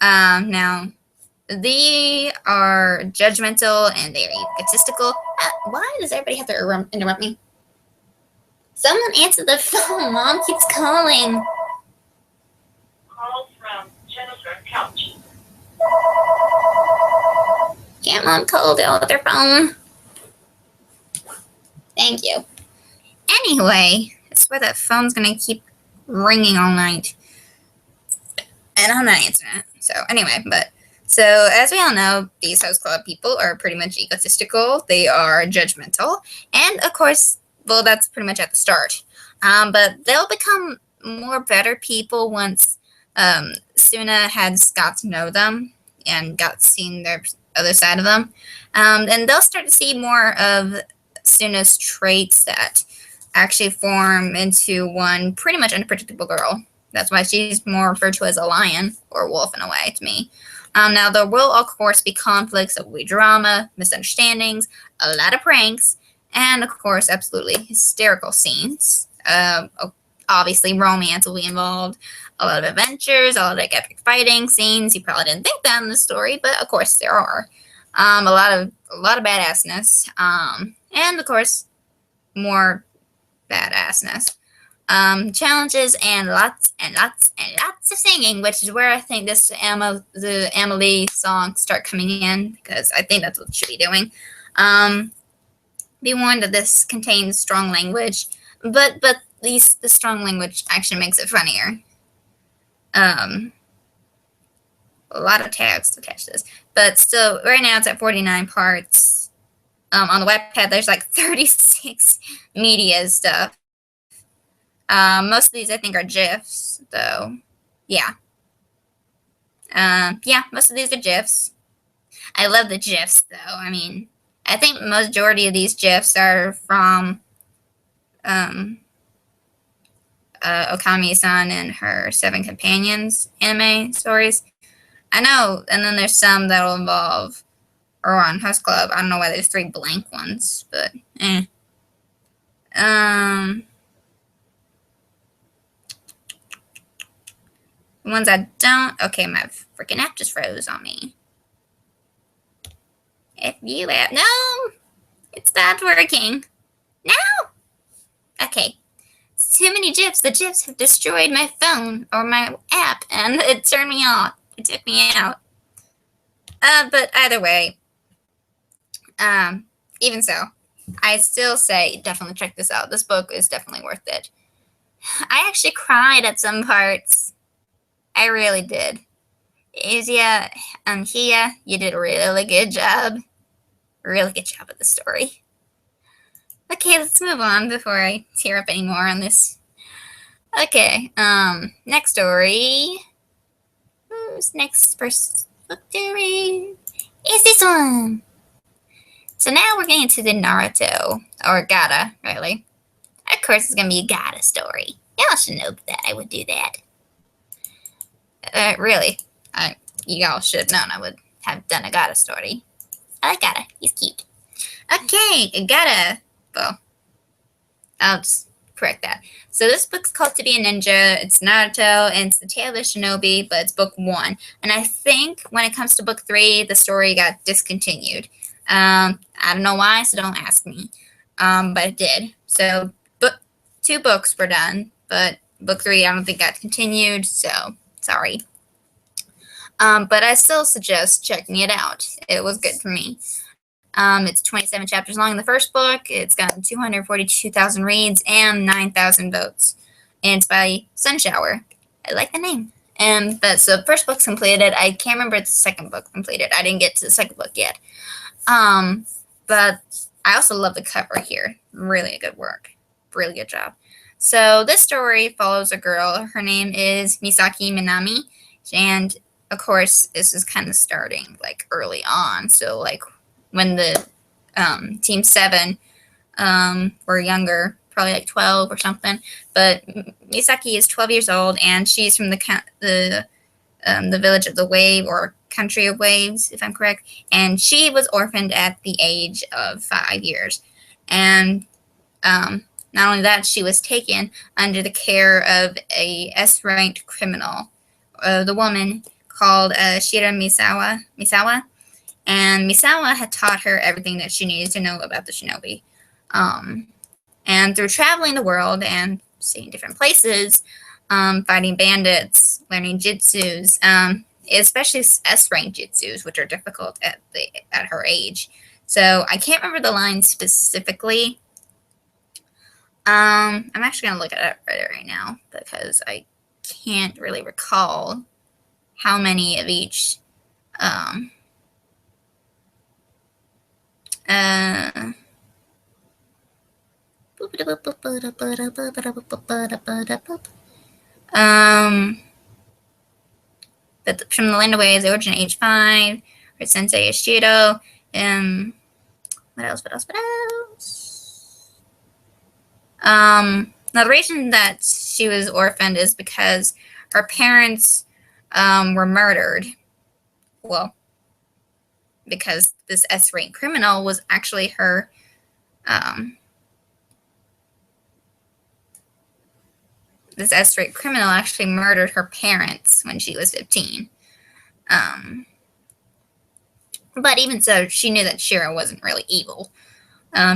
Now, they are judgmental and they're egotistical. Why does everybody have to interrupt me? Someone answer the phone. Mom keeps calling. Call from Jennifer Couch. Can't Mom call the other phone? Thank you. Anyway, I swear that phone's gonna keep ringing all night. And I'm not answering it. So anyway, so as we all know, these host club people are pretty much egotistical. They are judgmental, and of course, well, that's pretty much at the start. But they'll become more better people once Suna has got to know them and got seen their other side of them. And they'll start to see more of Suna's traits that actually form into one pretty much unpredictable girl. That's why she's more referred to as a lion or wolf in a way to me. Now, there will, of course, be conflicts, there will be drama, misunderstandings, a lot of pranks, and, of course, absolutely hysterical scenes. Obviously, romance will be involved, a lot of adventures, a lot of epic fighting scenes. You probably didn't think that in the story, but, of course, there are. A lot of badassness, and, of course, more badassness. Challenges and lots of singing, which is where I think the Emily song start coming in, because I think that's what it should be doing. Be warned that this contains strong language, but the strong language actually makes it funnier. A lot of tags attached to this, but still, right now it's at 49 parts. On the Wattpad, there's like 36 media stuff. Most of these, I think, are GIFs, though. Yeah. Yeah, most of these are GIFs. I love the GIFs, though. I mean, I think the majority of these GIFs are from Okami-san and her Seven Companions anime stories. I know, and then there's some that will involve Oran Host Club. I don't know why there's 3 blank ones, but eh. The ones I don't... Okay, my freaking app just froze on me. If you app... No! It stopped working. No! Okay. Too many GIFs. The GIFs have destroyed my phone or my app, and it turned me off. It took me out. But either way, even so, I still say definitely check this out. This book is definitely worth it. I actually cried at some parts. I really did. Izia and Hia, you did a really good job. Really good job with the story. Okay, let's move on before I tear up any more on this. Okay, next story. Who's next first book to read? Is this one. So now we're getting to the Naruto, or Gaara, really. Of course, it's gonna be a Gaara story. Y'all should know that I would do that. Really, y'all should have known I would have done a Gaara story. I like Gaara. He's cute. Okay, Gaara. Well, I'll just correct that. So this book's called To Be a Ninja. It's Naruto, and it's the Tale of the Shinobi, but it's book 1. And I think when it comes to book 3, the story got discontinued. I don't know why, so don't ask me. But it did. So 2 books were done, but book 3 I don't think got continued, so sorry. But I still suggest checking it out. It was good for me. It's 27 chapters long in the first book. It's got 242,000 reads and 9,000 votes. And it's by Sunshower. I like the name. But so the first book's completed. I can't remember if the second book completed. I didn't get to the second book yet. But I also love the cover here. Really good work. Really good job. So this story follows a girl. Her name is Misaki Minami. And of course, this is kind of starting like early on. So like when the Team 7 were younger, probably like 12 or something. But Misaki is 12 years old, and she's from the village of the Wave, or country of waves, if I'm correct. And she was orphaned at the age of 5 years. And not only that, she was taken under the care of a S-ranked criminal, the woman called Shira Misawa. And Misawa had taught her everything that she needed to know about the shinobi. And through traveling the world and seeing different places, fighting bandits, learning jutsus, especially S-rank jutsus, which are difficult at her age. So I can't remember the lines specifically. I'm actually going to look at it right now because I can't really recall how many of each but from the land of waves, origin age 5, her sensei is Shiro. What else? Now the reason that she was orphaned is because her parents were murdered. Well, because this S-rank criminal was actually her this S-rank criminal actually murdered her parents when she was 15. But even so, she knew that Shira wasn't really evil.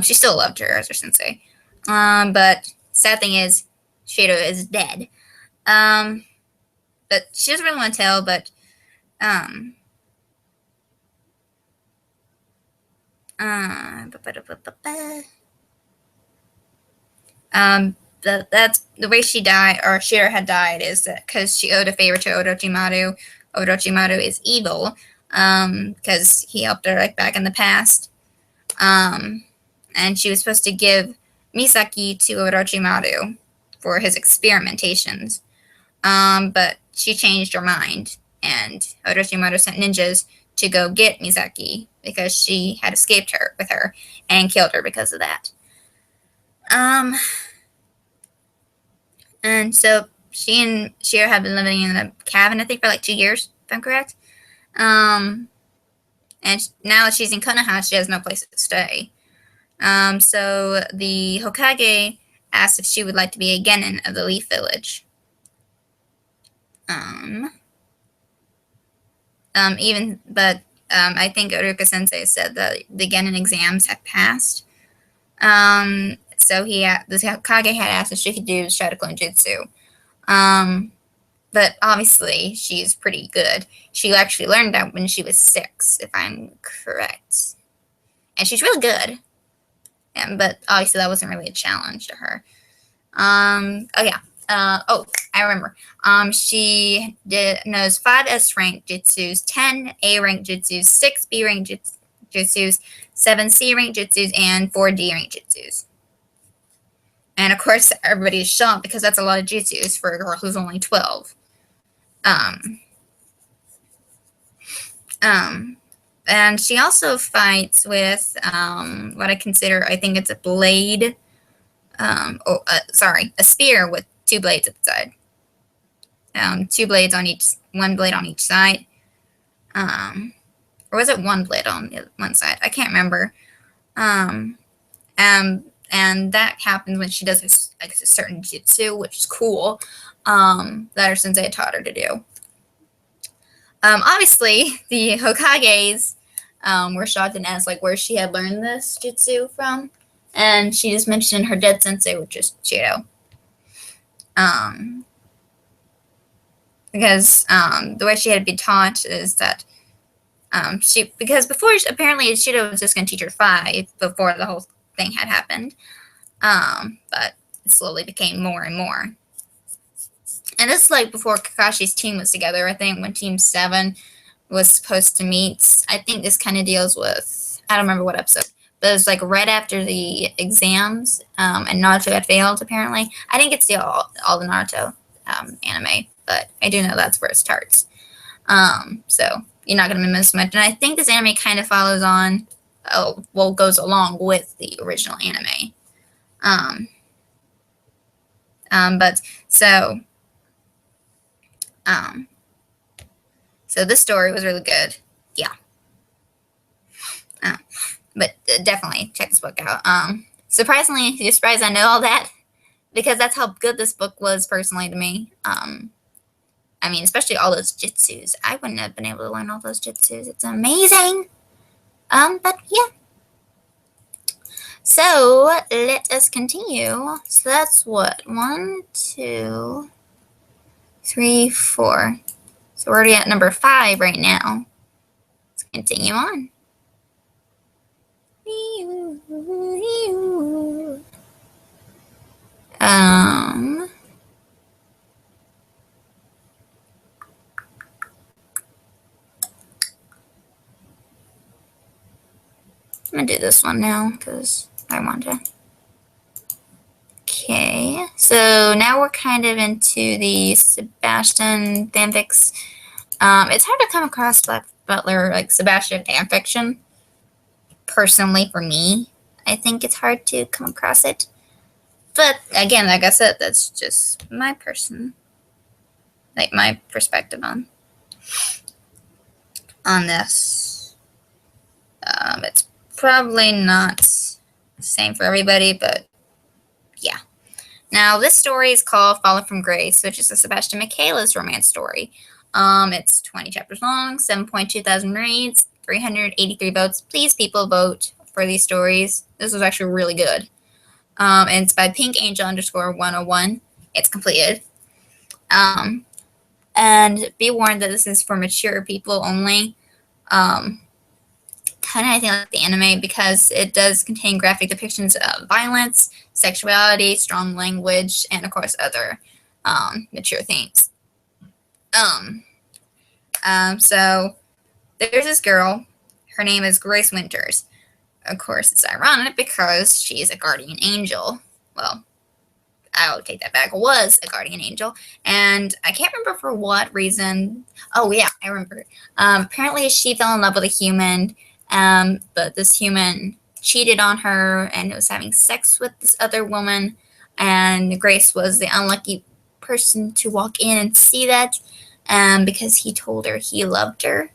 She still loved her as her sensei. But sad thing is, Shiro is dead. But she doesn't really want to tell, but that's the way she died, or Shira had died, is that because she owed a favor to Orochimaru. Orochimaru is evil, because he helped her like back in the past. And she was supposed to give Misaki to Orochimaru for his experimentations. But she changed her mind, and Orochimaru sent ninjas to go get Misaki because she had escaped her with her and killed her because of that. And so she and Shira have been living in a cabin, I think, for like 2 years, if I'm correct. And now that she's in Konoha, she has no place to stay. So the Hokage asked if she would like to be a genin of the Leaf Village. I think Oruka Sensei said that the genin exams had passed. So the Hokage had asked if she could do Shadokun Jutsu. But obviously, she's pretty good. She actually learned that when she was 6, if I'm correct. And she's really good. But obviously, that wasn't really a challenge to her. I remember. She knows 5 S-rank jutsus, 10 A-rank jutsus, 6 B-rank jutsus, 7 C-rank jutsus, and 4 D-rank jutsus. And of course, everybody's shocked because that's a lot of jutsus for a girl who's only 12. And she also fights with what I consider, I think it's a blade. A spear with 2 blades at the side. 2 blades on each, 1 blade on each side. Or was it 1 blade on one side? I can't remember. And that happens when she does a certain jutsu, which is cool, that her sensei taught her to do. Obviously, the Hokages were shocked and asked where she had learned this jutsu from, and she just mentioned her dead sensei, which is Chido. Because the way she had been taught is that because before, apparently Shido was just going to teach her 5 before the whole thing had happened, but it slowly became more and more. And this is before Kakashi's team was together. I think when Team 7 was supposed to meet, I think this kind of deals with, I don't remember what episode, but it was right after the exams, and Naruto had failed, apparently. I didn't get to see all the Naruto anime, but I do know that's where it starts. So you're not going to miss much. And I think this anime kind of follows on, goes along with the original anime. So this story was really good. Yeah. But definitely check this book out. Surprisingly, you're surprised I know all that, because that's how good this book was personally to me. I mean, especially all those jutsus. I wouldn't have been able to learn all those jutsus. It's amazing. But yeah. So let us continue. So that's what? 1, 2, 3, 4. So we're already at number 5 right now. Let's continue on. I'm gonna do this one now because I want to. Okay, so now we're kind of into the Sebastian fanfics. It's hard to come across Black Butler Sebastian fanfiction. Personally, for me, I think it's hard to come across it. But again, like I said, that's just my my perspective on this. It's probably not the same for everybody, but yeah. Now, this story is called Fallen from Grace, which is a Sebastian Michaelis romance story. It's 20 chapters long, 7.2 thousand reads, 383 votes. Please, people, vote for these stories. This was actually really good. And it's by Pink Angel _101. It's completed. And be warned that this is for mature people only. Kind of, I think, like the anime, because it does contain graphic depictions of violence, sexuality, strong language, and of course other mature themes. So there's this girl. Her name is Grace Winters. Of course, it's ironic because she's a guardian angel. Well, I'll take that back. Was a guardian angel, and I can't remember for what reason. Oh yeah, I remember. Apparently, she fell in love with a human. But this human cheated on her and was having sex with this other woman, and Grace was the unlucky person to walk in and see that, because he told her he loved her,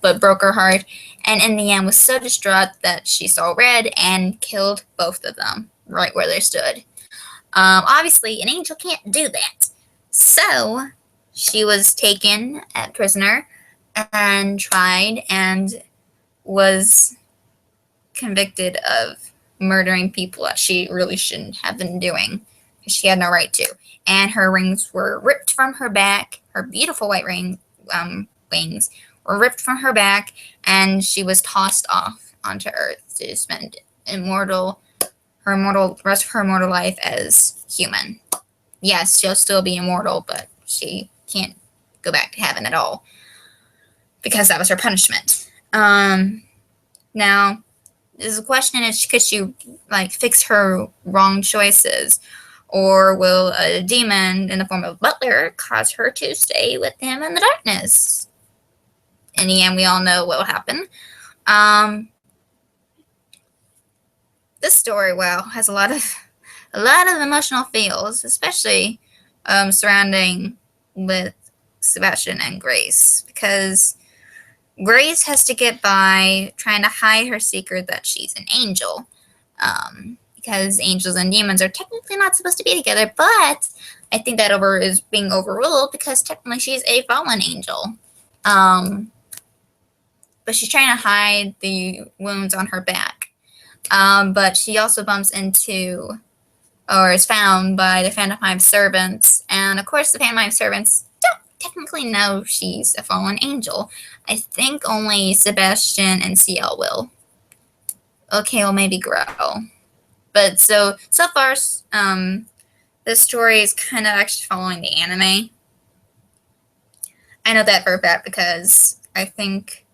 but broke her heart, and in the end was so distraught that she saw red and killed both of them right where they stood. Obviously, an angel can't do that, so she was taken as prisoner and tried and was convicted of murdering people that she really shouldn't have been doing, because she had no right to. And her rings were ripped from her back. Her beautiful white wings were ripped from her back, and she was tossed off onto Earth to spend rest of her immortal life as human. Yes, she'll still be immortal, but she can't go back to heaven at all, because that was her punishment. Now, the question is, could she like fix her wrong choices, or will a demon in the form of Butler cause her to stay with him in the darkness? In the end, we all know what will happen. This story, wow, has a lot of emotional feels, especially surrounding with Sebastian and Grace, because Grace has to get by trying to hide her secret that she's an angel, because angels and demons are technically not supposed to be together, but I think that is being overruled because technically she's a fallen angel. But she's trying to hide the wounds on her back. But she also bumps into, or is found by, the Phantom Hive servants, and of course the Phantom Hive servants don't technically know she's a fallen angel. I think only Sebastian and CL will. Okay, well, maybe Grow. But so far, this story is kind of actually following the anime. I know that for a fact because I think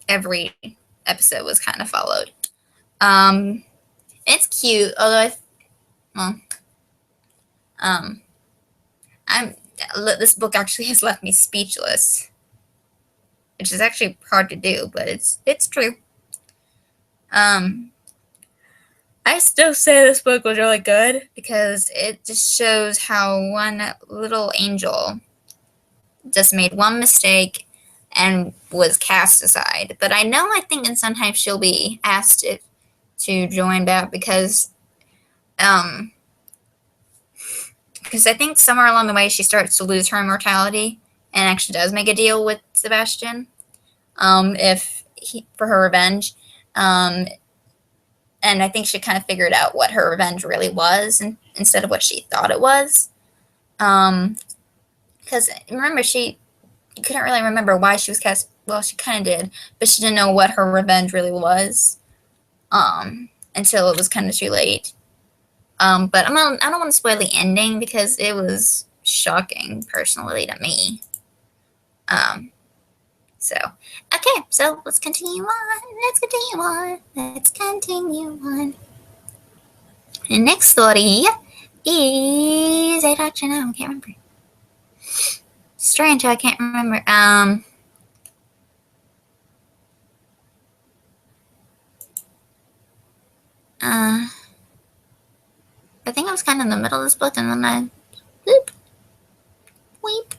every episode was kind of followed. It's cute, although this book actually has left me speechless, which is actually hard to do, but it's true. I still say this book was really good because it just shows how one little angel just made one mistake and was cast aside. But I think in sometimes she'll be asked to join back because I think somewhere along the way she starts to lose her immortality and actually does make a deal with Sebastian for her revenge. And I think she kind of figured out what her revenge really was instead of what she thought it was. Because remember, she couldn't really remember why she was cast. Well, she kind of did, but she didn't know what her revenge really was until it was kind of too late. But I don't want to spoil the ending because it was shocking, personally, to me. So, okay, so let's continue on. The next story is, I don't know, I can't remember. Strange, I can't remember. I think I was kind of in the middle of this book, and then I weep.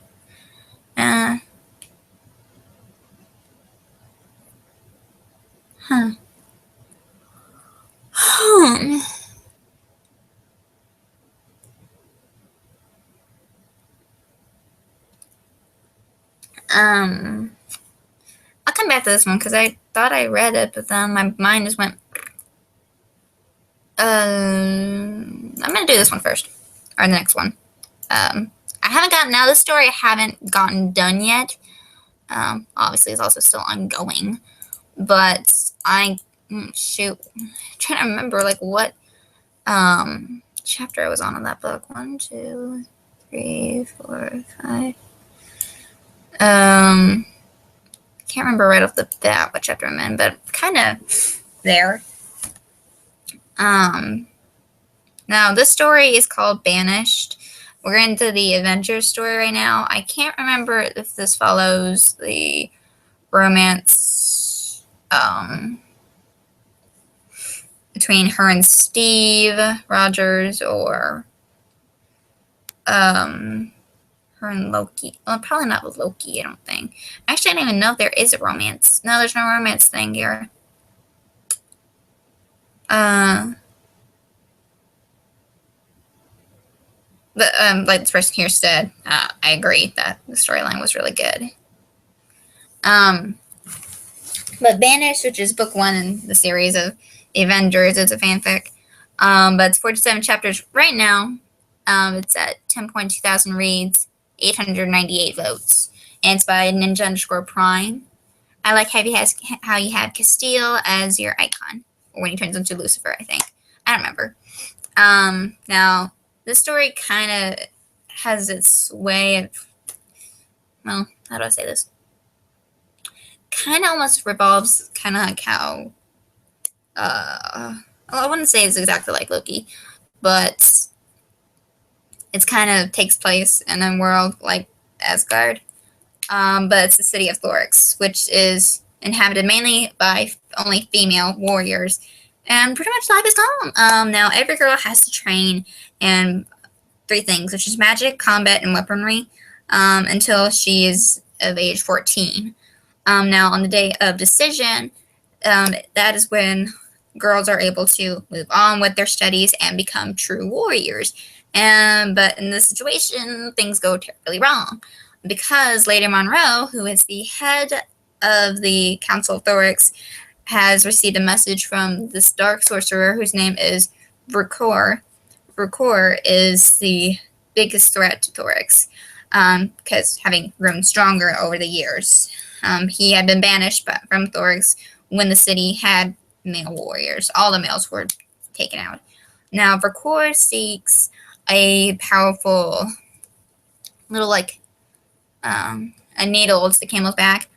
I'll come back to this one because I thought I read it, but then my mind just went. I'm gonna do this one first, or the next one. I haven't gotten, now this story I haven't gotten done yet. Obviously it's also still ongoing, but I'm trying to remember like what chapter I was on in that book. 1, 2, 3, 4, 5. Can't remember right off the bat what chapter I'm in, but kind of there. Now this story is called Banished. We're into the Avengers story right now. I can't remember if this follows the romance between her and Steve Rogers, or her and Loki. Well, probably not with Loki, I don't think. Actually, I don't even know if there is a romance. No, there's no romance thing here. But like this person here said, I agree that the storyline was really good. But Banished, which is book 1 in the series of Avengers, it's a fanfic. But it's 47 chapters right now. It's at 10.2 thousand reads, 898 votes, and it's by Ninja_Prime. I like how you have Castile as your icon, or when he turns into Lucifer, I think. I don't remember. Now, this story kind of has its way of, well, how do I say this? Kind of almost revolves kind of like how I wouldn't say it's exactly like Loki, but it's kind of takes place in a world like Asgard. But it's the city of Thorax, which is inhabited mainly by only female warriors, and pretty much life is calm. Now every girl has to train in three things, which is magic, combat, and weaponry, until she is of age 14. Now on the day of decision, that is when girls are able to move on with their studies and become true warriors. But in this situation, things go terribly wrong because Lady Monroe, who is the head of the Council of Thorax, has received a message from this dark sorcerer whose name is Vercor. Vercor is the biggest threat to Thorax because having grown stronger over the years. He had been banished from Thorax when the city had male warriors. All the males were taken out. Now, Vercor seeks a powerful little a needle to the camel's back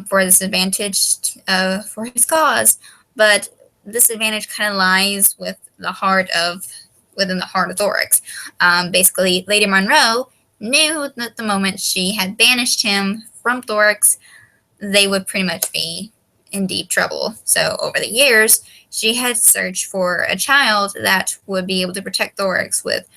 for this advantage for his cause, but this advantage kind of lies within the heart of Thorax. Basically, Lady Monroe knew that the moment she had banished him from Thorax, they would pretty much be in deep trouble. So over the years, she had searched for a child that would be able to protect Thorax with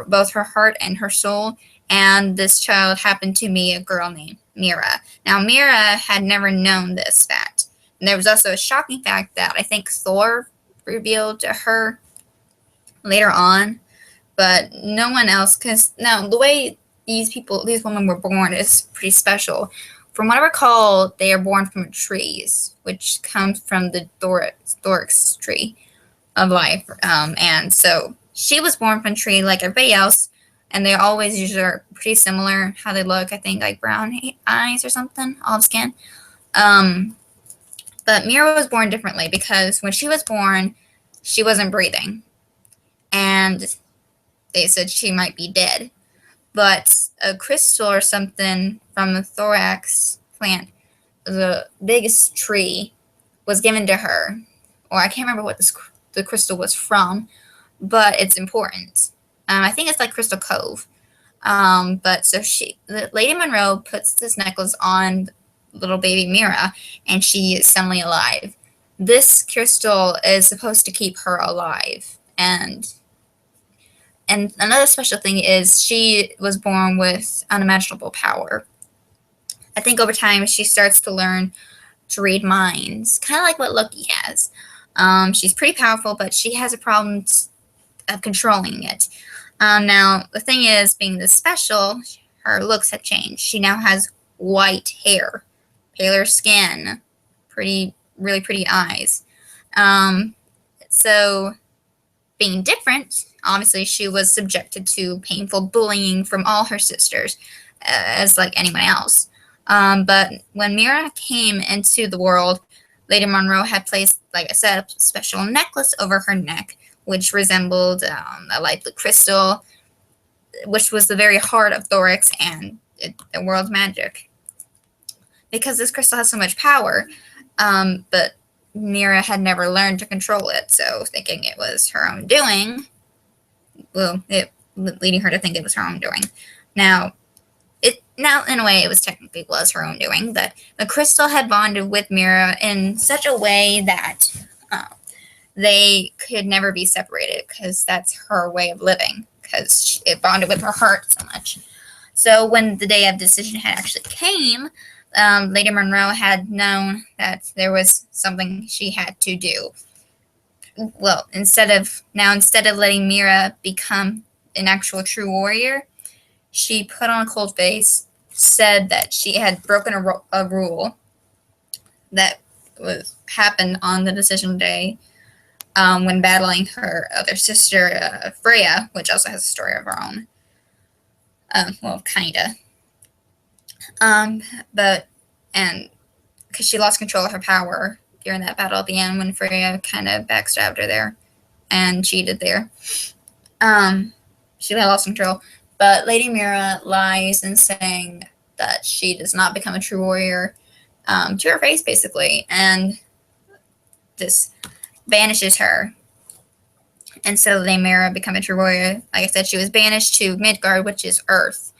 both her heart and her soul. And this child happened to be a girl named Mira. Now, Mira had never known this fact. And there was also a shocking fact that I think Thor revealed to her later on, but no one else, because now the way these women were born is pretty special. From what I recall, they are born from trees, which comes from the Thorax tree of life. And so she was born from a tree like everybody else, and they always usually are pretty similar how they look. I think like brown eyes or something, olive skin. But Mira was born differently because when she was born, she wasn't breathing, and they said she might be dead. But a crystal or something from the thorax plant, the biggest tree, was given to her, or I can't remember what the crystal was from, but it's important. I think it's like Crystal Cove. But so Lady Monroe puts this necklace on little baby Mira, and she is suddenly alive. This crystal is supposed to keep her alive, and another special thing is she was born with unimaginable power. I think over time she starts to learn to read minds, kind of like what Loki has. She's pretty powerful, but she has a problem of controlling it. Now, the thing is, being this special, her looks have changed. She now has white hair, paler skin, really pretty eyes. So, being different, obviously she was subjected to painful bullying from all her sisters, as like anyone else. But when Mira came into the world, Lady Monroe had placed, like I said, a special necklace over her neck, which resembled a light blue crystal, which was the very heart of Thorax and the world's magic. Because this crystal has so much power, but Mira had never learned to control it, so thinking it was her own doing, leading her to think it was her own doing. Now, in a way, it was her own doing, but the crystal had bonded with Mira in such a way that they could never be separated, because that's her way of living, because it bonded with her heart so much. So when the day of decision had actually came, Lady Monroe had known that there was something she had to do. Well, instead of letting Mira become an actual true warrior, she put on a cold face, said that she had broken a rule that happened on the decision day, when battling her other sister, Freya, which also has a story of her own. Kinda. And because she lost control of her power during that battle at the end when Freya kind of backstabbed her there and cheated there. She lost control. But Lady Mira lies in saying that she does not become a true warrior, to her face, basically. And this banishes her. And so they Mira become a Kyoya. Like I said, she was banished to Midgard, which is Earth,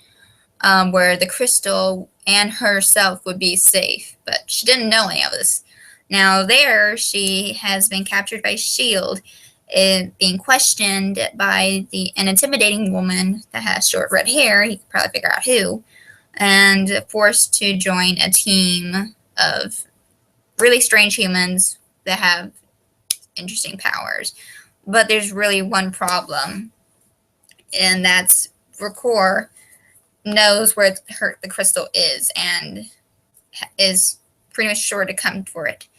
where the crystal and herself would be safe. But she didn't know any of this. Now there, she has been captured by S.H.I.E.L.D., being questioned by an intimidating woman that has short red hair. You can probably figure out who. And forced to join a team of really strange humans that have interesting powers. But there's really one problem, and that's Rakor knows where the crystal is and is pretty much sure to come for it.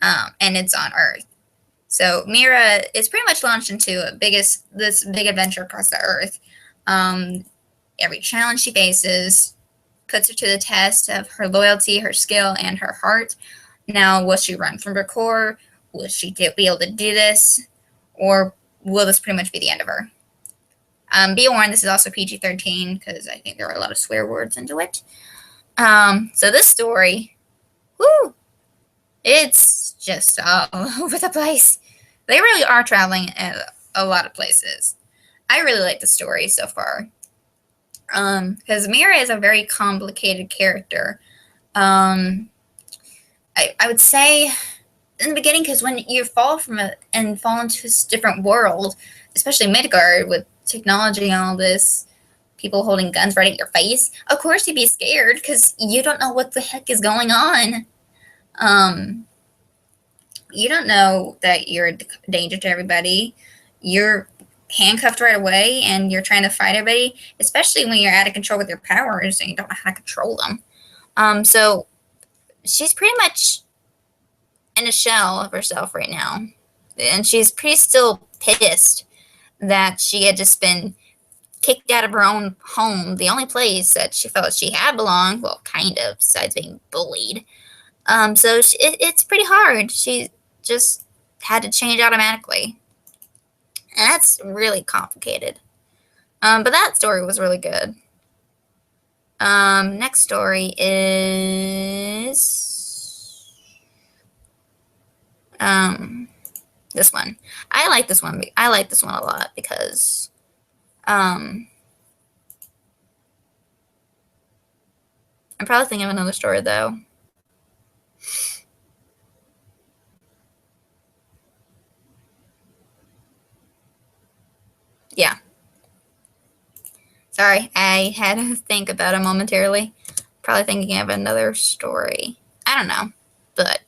And it's on Earth. So Mira is pretty much launched into this big adventure across the Earth. Every challenge she faces puts her to the test of her loyalty, her skill, and her heart. Now, will she run from Rakor? Will she be able to do this? Or will this pretty much be the end of her? Be warned, this is also PG-13 because I think there are a lot of swear words into it. So this story, whoo, it's just all over the place. They really are traveling a lot of places. I really like the story so far. Because Mira is a very complicated character. I would say in the beginning, because when you fall fall into this different world, especially Midgard with technology and all this, people holding guns right at your face, of course you'd be scared because you don't know what the heck is going on. You don't know that you're a danger to everybody. You're handcuffed right away and you're trying to fight everybody, especially when you're out of control with your powers and you don't know how to control them. So she's pretty much in a shell of herself right now. And she's pretty still pissed that she had just been kicked out of her own home, the only place that she felt she had belonged, well, kind of, besides being bullied. So it's pretty hard. She just had to change automatically. And that's really complicated. But that story was really good. Next story is this one. I like this one. I like this one a lot because I'm probably thinking of another story though. Yeah. Sorry, I had to think about it momentarily. Probably thinking of another story. I don't know, but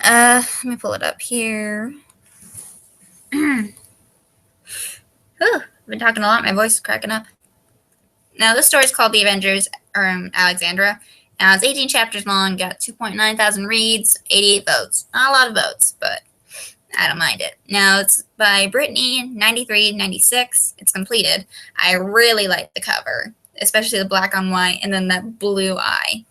let me pull it up here. Whew, I've been talking a lot. My voice is cracking up. Now, this story is called The Avengers, Alexandra. Now, it's 18 chapters long, got 2.9 thousand reads, 88 votes. Not a lot of votes, but I don't mind it. Now, it's by Brittany, 9396. It's completed. I really like the cover, especially the black on white, and then that blue eye.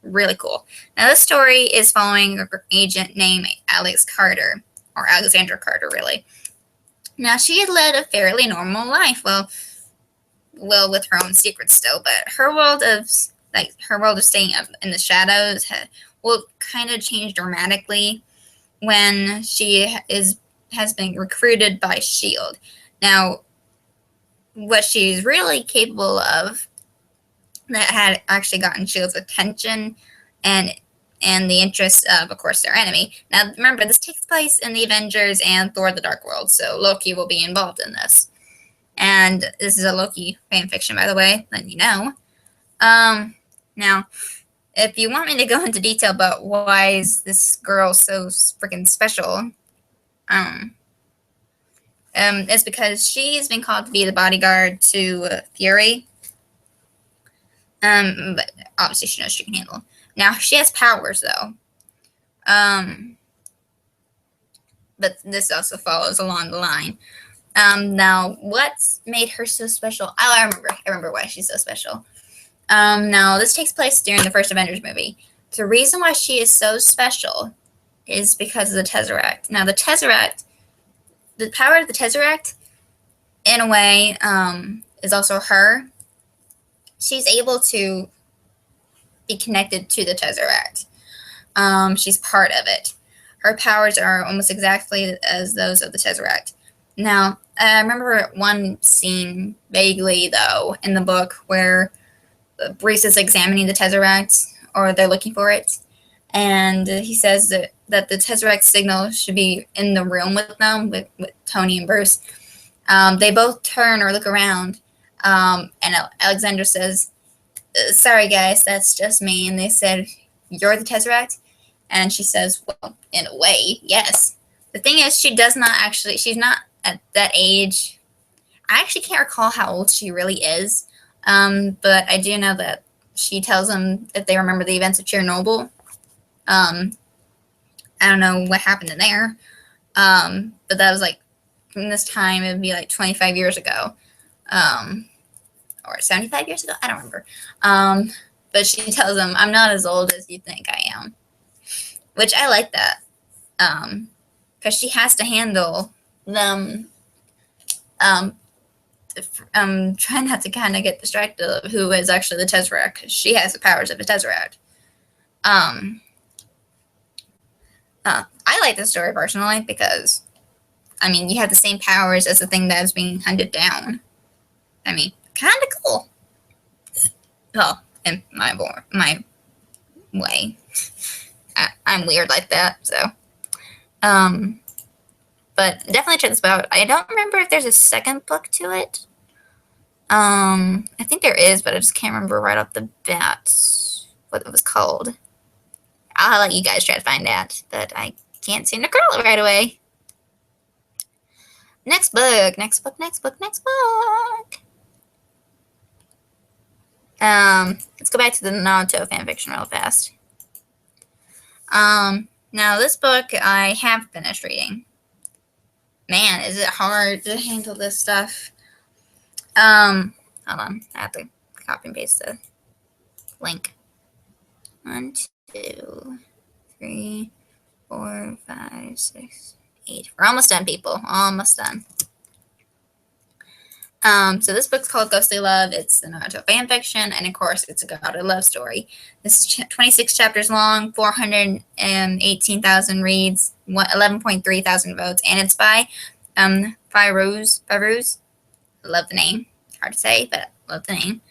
Really cool. Now, this story is following an agent named Alex Carter, or Alexandra Carter, really. Now, she had led a fairly normal life, well, with her own secrets still, but her world of staying up in the shadows will kind of change dramatically when she has been recruited by S.H.I.E.L.D. Now, what she's really capable of that had actually gotten S.H.I.E.L.D.'s attention and the interest of course, their enemy. Now, remember, this takes place in the Avengers and Thor: The Dark World, so Loki will be involved in this. And this is a Loki fanfiction, by the way, letting you know. Now, if you want me to go into detail about why is this girl so freaking special, it's because she's been called to be the bodyguard to Fury. But obviously she knows she can handle. Now, she has powers, though. But this also follows along the line. Now, what's made her so special? I remember why she's so special. Now, this takes place during the first Avengers movie. The reason why she is so special is because of the Tesseract. Now, the power of the Tesseract, in a way, is also her. She's able to be connected to the Tesseract. She's part of it. her powers are almost exactly as those of the Tesseract. Now, I remember one scene vaguely, though, in the book where Bruce is examining the Tesseract, or they're looking for it, and he says that the Tesseract signal should be in the room with them, with Tony and Bruce. They both turn or look around, and Alexandra says, "Sorry, guys, that's just me." And they said, "You're the Tesseract?" And she says, "Well, in a way, yes." The thing is, she's not at that age. I actually can't recall how old she really is, but I do know that she tells them if they remember the events of Chernobyl. I don't know what happened in there, but that was like, from this time, it would be like 25 years ago, or 75 years ago, I don't remember. But she tells them, "I'm not as old as you think I am," which I like that, because she has to handle them, trying not to kind of get distracted of who is actually the Tesseract, because she has the powers of a Tesseract. I like this story personally because, I mean, you have the same powers as the thing that is being hunted down. I mean, kind of cool. Well, in my way. I'm weird like that, so. But definitely check this out. I don't remember if there's a second book to it. I think there is, but I just can't remember right off the bat what it was called. I'll let you guys try to find out, but I can't seem to curl it right away. Next book. Let's go back to the Naruto fanfiction real fast. Now this book I have finished reading. Man, is it hard to handle this stuff. Hold on, I have to copy and paste the link. 1, 2, 3, 4, 5, 6, 8. We're almost done, people. Almost done. So this book's called Ghostly Love. It's the Naruto fanfiction, and of course, it's a Gaara love story. This is 26 chapters long, 418,000 reads, 11.3 thousand votes, and it's by Fairouz. I love the name. Hard to say, but I love the name.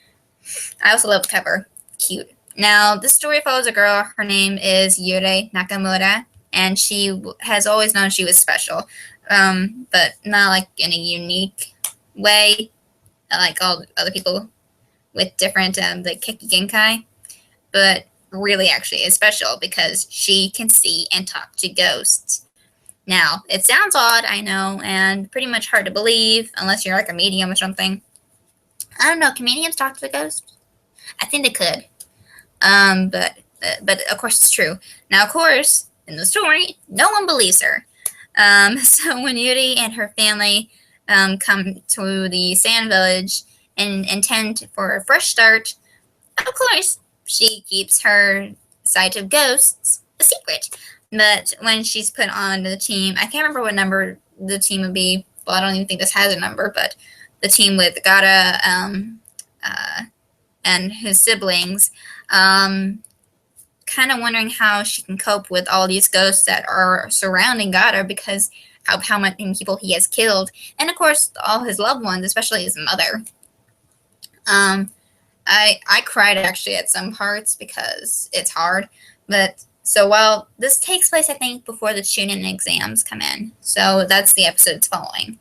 I also love the cover. Cute. Now, this story follows a girl. Her name is Yurei Nakamura, and she has always known she was special, but not like in a unique way, like all other people with different the Keki Genkai, but really actually is special because she can see and talk to ghosts. Now, it sounds odd, I know, and pretty much hard to believe unless you're like a medium or something. I don't know, can mediums talk to the ghost? I think they could. But of course it's true. Now, of course, in the story, no one believes her. So when Yuri and her family come to the sand village and intend for a fresh start, of course, she keeps her sight of ghosts a secret. But when she's put on the team, I can't remember what number the team would be. Well, I don't even think this has a number, but the team with Gaara and his siblings, kind of wondering how she can cope with all these ghosts that are surrounding Gaara because of how many people he has killed, and of course all his loved ones, especially his mother. I cried actually at some parts because it's hard. But so while this takes place, I think before the Chunin exams come in, so that's the episode it's following.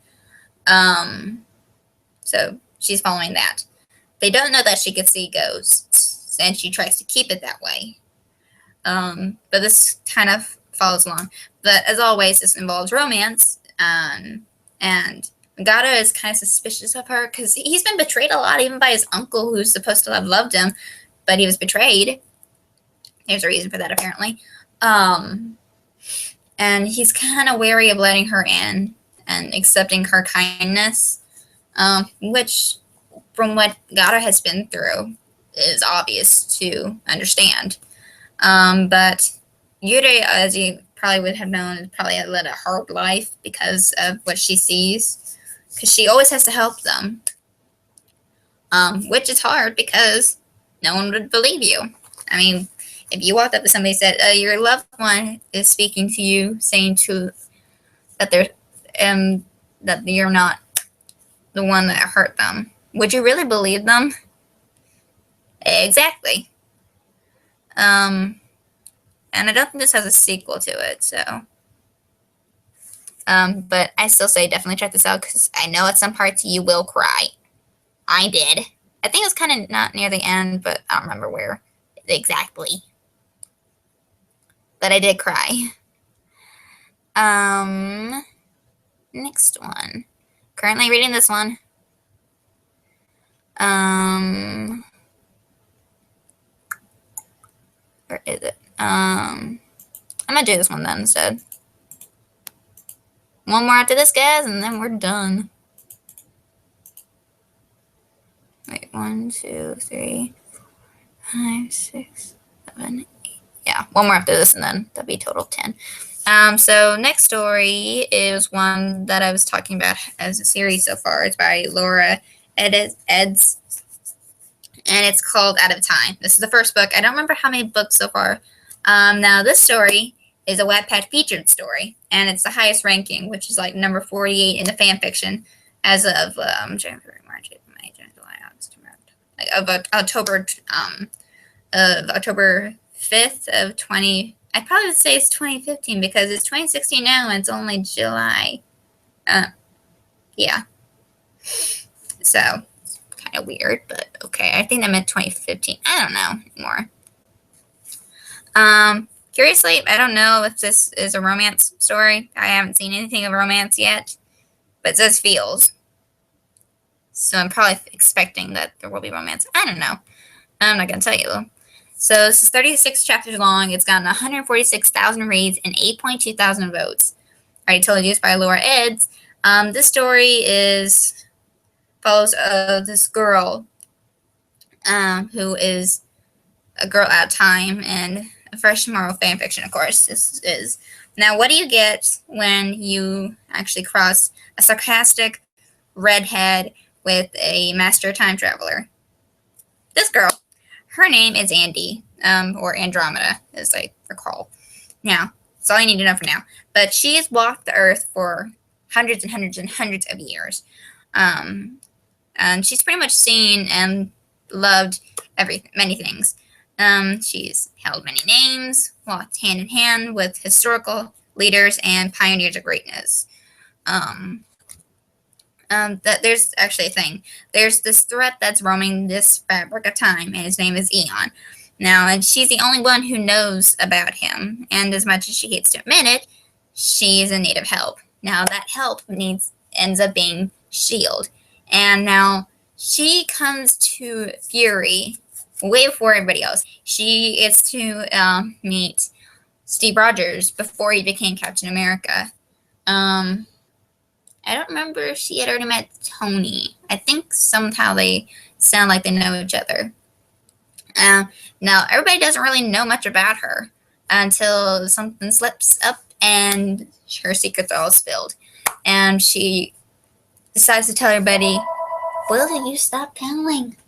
So she's following that. They don't know that she could see ghosts, and she tries to keep it that way. But this kind of follows along. But as always, this involves romance, and Gaara is kind of suspicious of her because he's been betrayed a lot, even by his uncle, who's supposed to have loved him, but he was betrayed. There's a reason for that, apparently. And he's kind of wary of letting her in and accepting her kindness, which, from what Gaara has been through, is obvious to understand. But Yurei, as you probably would have known, probably had led a hard life because of what she sees, because she always has to help them, which is hard because no one would believe you. I mean, if you walked up to somebody and said, your loved one is speaking to you, saying that they're that you're not the one that hurt them, would you really believe them? Exactly. And I don't think this has a sequel to it, so. But I still say definitely check this out because I know at some parts you will cry. I did. I think it was kind of not near the end, but I don't remember where exactly. But I did cry. Next one. Currently reading this one. Where is it? I'm gonna do this one then instead. One more after this, guys, and then we're done. Wait, 1, 2, 3, 5, 6, 7, 8. Yeah, one more after this, and then that'll be total 10. So next story is one that I was talking about as a series so far. It's by Laura Eds, and it's called Out of Time. This is the first book. I don't remember how many books so far. Now this story is a Wattpad featured story, and it's the highest ranking, which is like number 48 in the fan fiction as of January, March, April, May, June, July, August, like of October October 5th of 20. I'd probably say it's 2015 because it's 2016 now and it's only July. Yeah. So kind of weird, but okay. I think I meant 2015. I don't know anymore. Curiously, I don't know if this is a romance story. I haven't seen anything of romance yet, but it says feels. So I'm probably expecting that there will be romance. I don't know. I'm not going to tell you though. So this is 36 chapters long. It's gotten 146,000 reads and 8.2 thousand votes. I already told you it's by Laura Eds. This story follows this girl who is a girl out of time and a fresh moral fan fiction, of course. This is. Now, what do you get when you actually cross a sarcastic redhead with a master time traveler? This girl. Her name is Andy, or Andromeda, as I recall. Now, that's all you need to know for now. But she has walked the earth for hundreds and hundreds and hundreds of years. And she's pretty much seen and loved many things. She's held many names, walked hand in hand with historical leaders and pioneers of greatness. There's actually a thing. There's this threat that's roaming this fabric of time, and his name is Eon. Now, and she's the only one who knows about him, and as much as she hates to admit it, she's in need of help. Now, that help ends up being S.H.I.E.L.D. And now, she comes to Fury way before everybody else. She gets to meet Steve Rogers before he became Captain America. I don't remember if she had already met Tony. I think somehow they sound like they know each other. Now, everybody doesn't really know much about her until something slips up and her secrets are all spilled. And she decides to tell everybody, will you stop calling?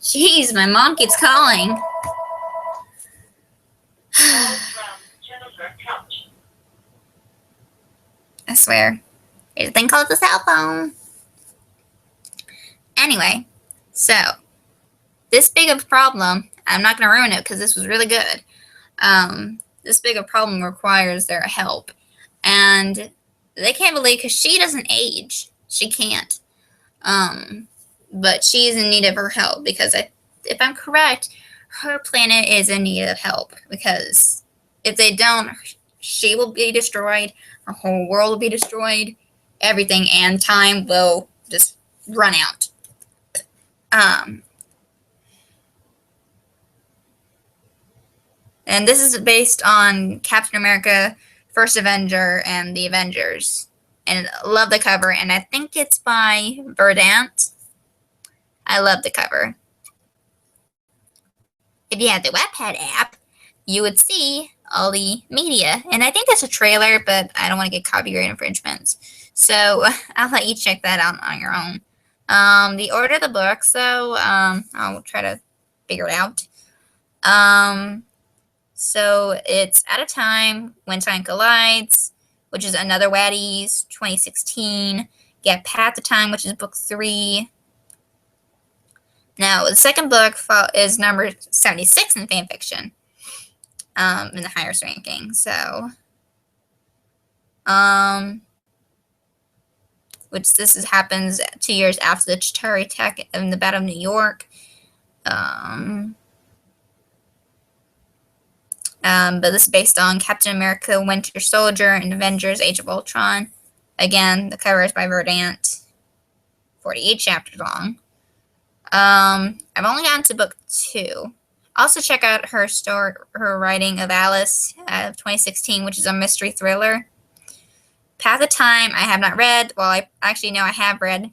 Jeez, my mom keeps calling. I swear. There's a thing called the cell phone. Anyway, so this big of a problem, I'm not going to ruin it because this was really good. This big of a problem requires their help. And they can't believe because she doesn't age. She can't. But she's in need of her help because if I'm correct, her planet is in need of help because if they don't, she will be destroyed. Our whole world will be destroyed. Everything and time will just run out. And this is based on Captain America, First Avenger, and the Avengers. And I love the cover, and I think it's by Verdant. I love the cover. If you had the Wattpad app, you would see all the media. And I think that's a trailer, but I don't want to get copyright infringements. So I'll let you check that out on your own. The order of the books, though, I'll try to figure it out. So it's At a Time When Time Collides, which is another Waddies, 2016. Get Path to Time, which is book 3. Now, the second book is number 76 in fanfiction, in the highest ranking. So, which happens 2 years after the Chitauri attack in the Battle of New York. But this is based on Captain America, Winter Soldier, and Avengers: Age of Ultron. Again, the cover is by Verdant, 48 chapters long. I've only gotten to book 2. Also, check out her writing of Alice of 2016, which is a mystery thriller. Path of Time, I have not read. Well, I actually know I have read.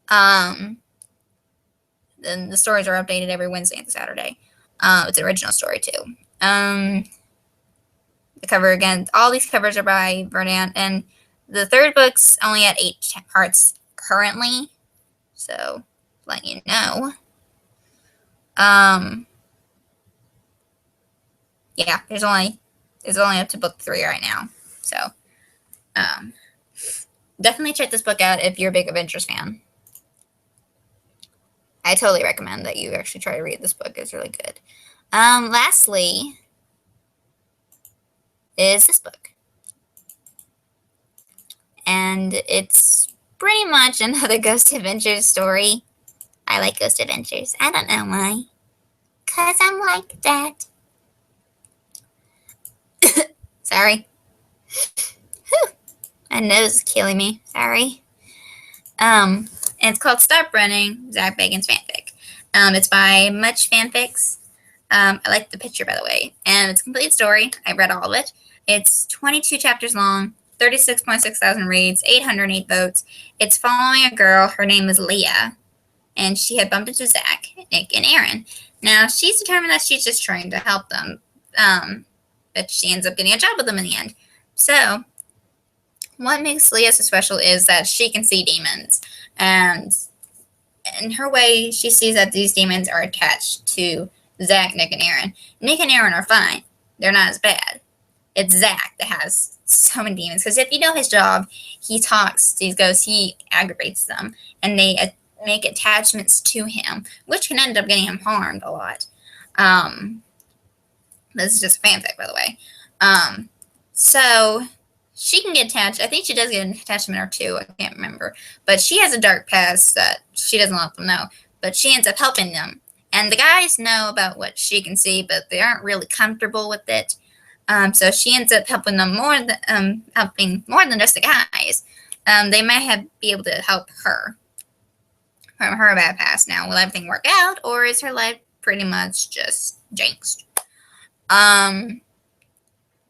Then the stories are updated every Wednesday and Saturday. It's an original story too. The cover again, all these covers are by Verdant, and the third book's only at 8 parts currently. So, let you know. Yeah, it's only up to book 3 right now. So, definitely check this book out if you're a big Avengers fan. I totally recommend that you actually try to read this book. It's really good. Lastly is this book. And it's pretty much another Ghost Adventures story. I like Ghost Adventures. I don't know why. 'Cause I'm like that. Sorry. Whew. My nose is killing me. Sorry. And it's called Stop Running, Zach Bagan's fanfic. It's by Much Fanfics. I like the picture, by the way. And it's a complete story. I read all of it. It's 22 chapters long, 36.6 thousand reads, 808 votes. It's following a girl. Her name is Leah. And she had bumped into Zach, Nick, and Aaron. Now, she's determined that she's just trying to help them. But she ends up getting a job with them in the end. So, what makes Leah so special is that she can see demons. And in her way, she sees that these demons are attached to Zach, Nick, and Aaron. Nick and Aaron are fine. They're not as bad. It's Zach that has so many demons. Because if you know his job, he talks to these ghosts. He aggravates them. And they make attachments to him, which can end up getting him harmed a lot. This is just a fanfic, by the way. So she can get attached. I think she does get an attachment or 2. I can't remember. But she has a dark past that she doesn't let them know. But she ends up helping them. And the guys know about what she can see, but they aren't really comfortable with it. So she ends up helping them helping more than just the guys. They might be able to help her from her bad past. Now, will everything work out, or is her life pretty much just jinxed?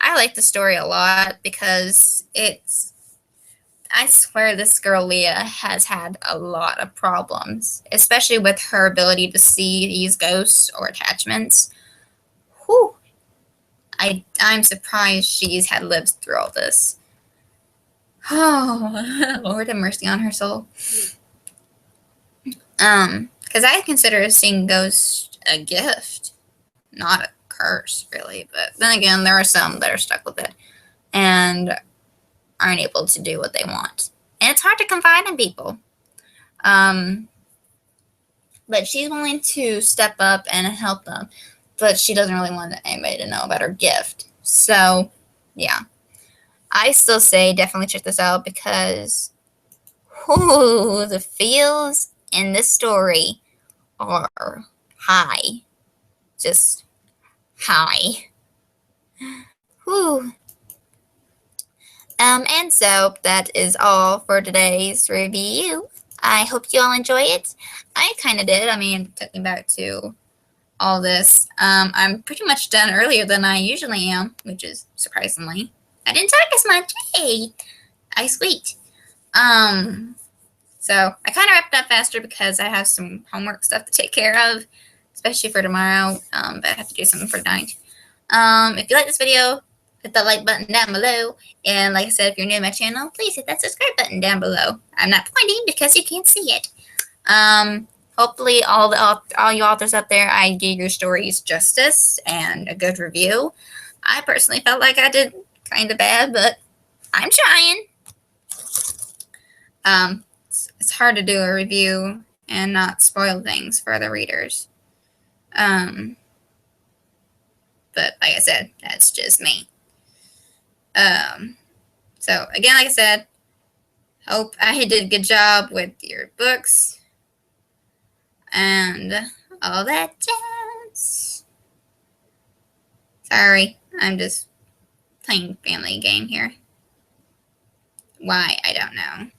I like the story a lot because I swear this girl Leah has had a lot of problems, especially with her ability to see these ghosts or attachments. Whew. I'm surprised she's had lived through all this. Oh, Lord have mercy on her soul. Because I consider seeing ghosts a gift, not a curse, really. But then again, there are some that are stuck with it and aren't able to do what they want. And it's hard to confide in people. But she's willing to step up and help them. But she doesn't really want anybody to know about her gift. So, yeah. I still say definitely check this out because the feels in this story are high. Just high. Whew. And so that is all for today's review. I hope you all enjoy it. I kind of did. I mean, taking back to all this, I'm pretty much done earlier than I usually am, which is surprisingly. I didn't talk as much. Hey, I sweet. So I kind of wrapped up faster because I have some homework stuff to take care of, especially for tomorrow. But I have to do something for tonight. If you like this video, hit that like button down below. And like I said, if you're new to my channel, please hit that subscribe button down below. I'm not pointing because you can't see it. hopefully all you authors out there, I give your stories justice and a good review. I personally felt like I did kind of bad, but I'm trying. It's hard to do a review and not spoil things for the readers. But like I said, that's just me. So again, like I said, hope I did a good job with your books and all that jazz. Sorry, I'm just playing family game here. Why, I don't know.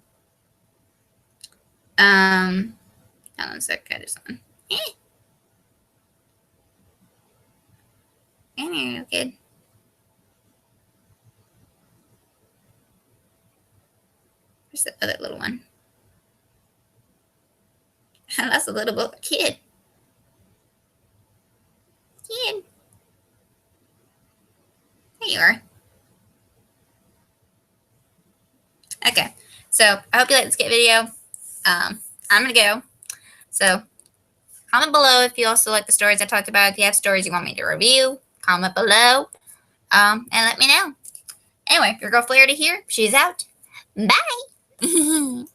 Hold on a sec, I just want. Good. Where's the other little one? That's a little kid. Kid. There you are. Okay, so I hope you like this video. I'm gonna go. So comment below if you also like the stories I talked about. If you have stories you want me to review, comment below. And let me know. Anyway, your girl Flarity here. She's out. Bye.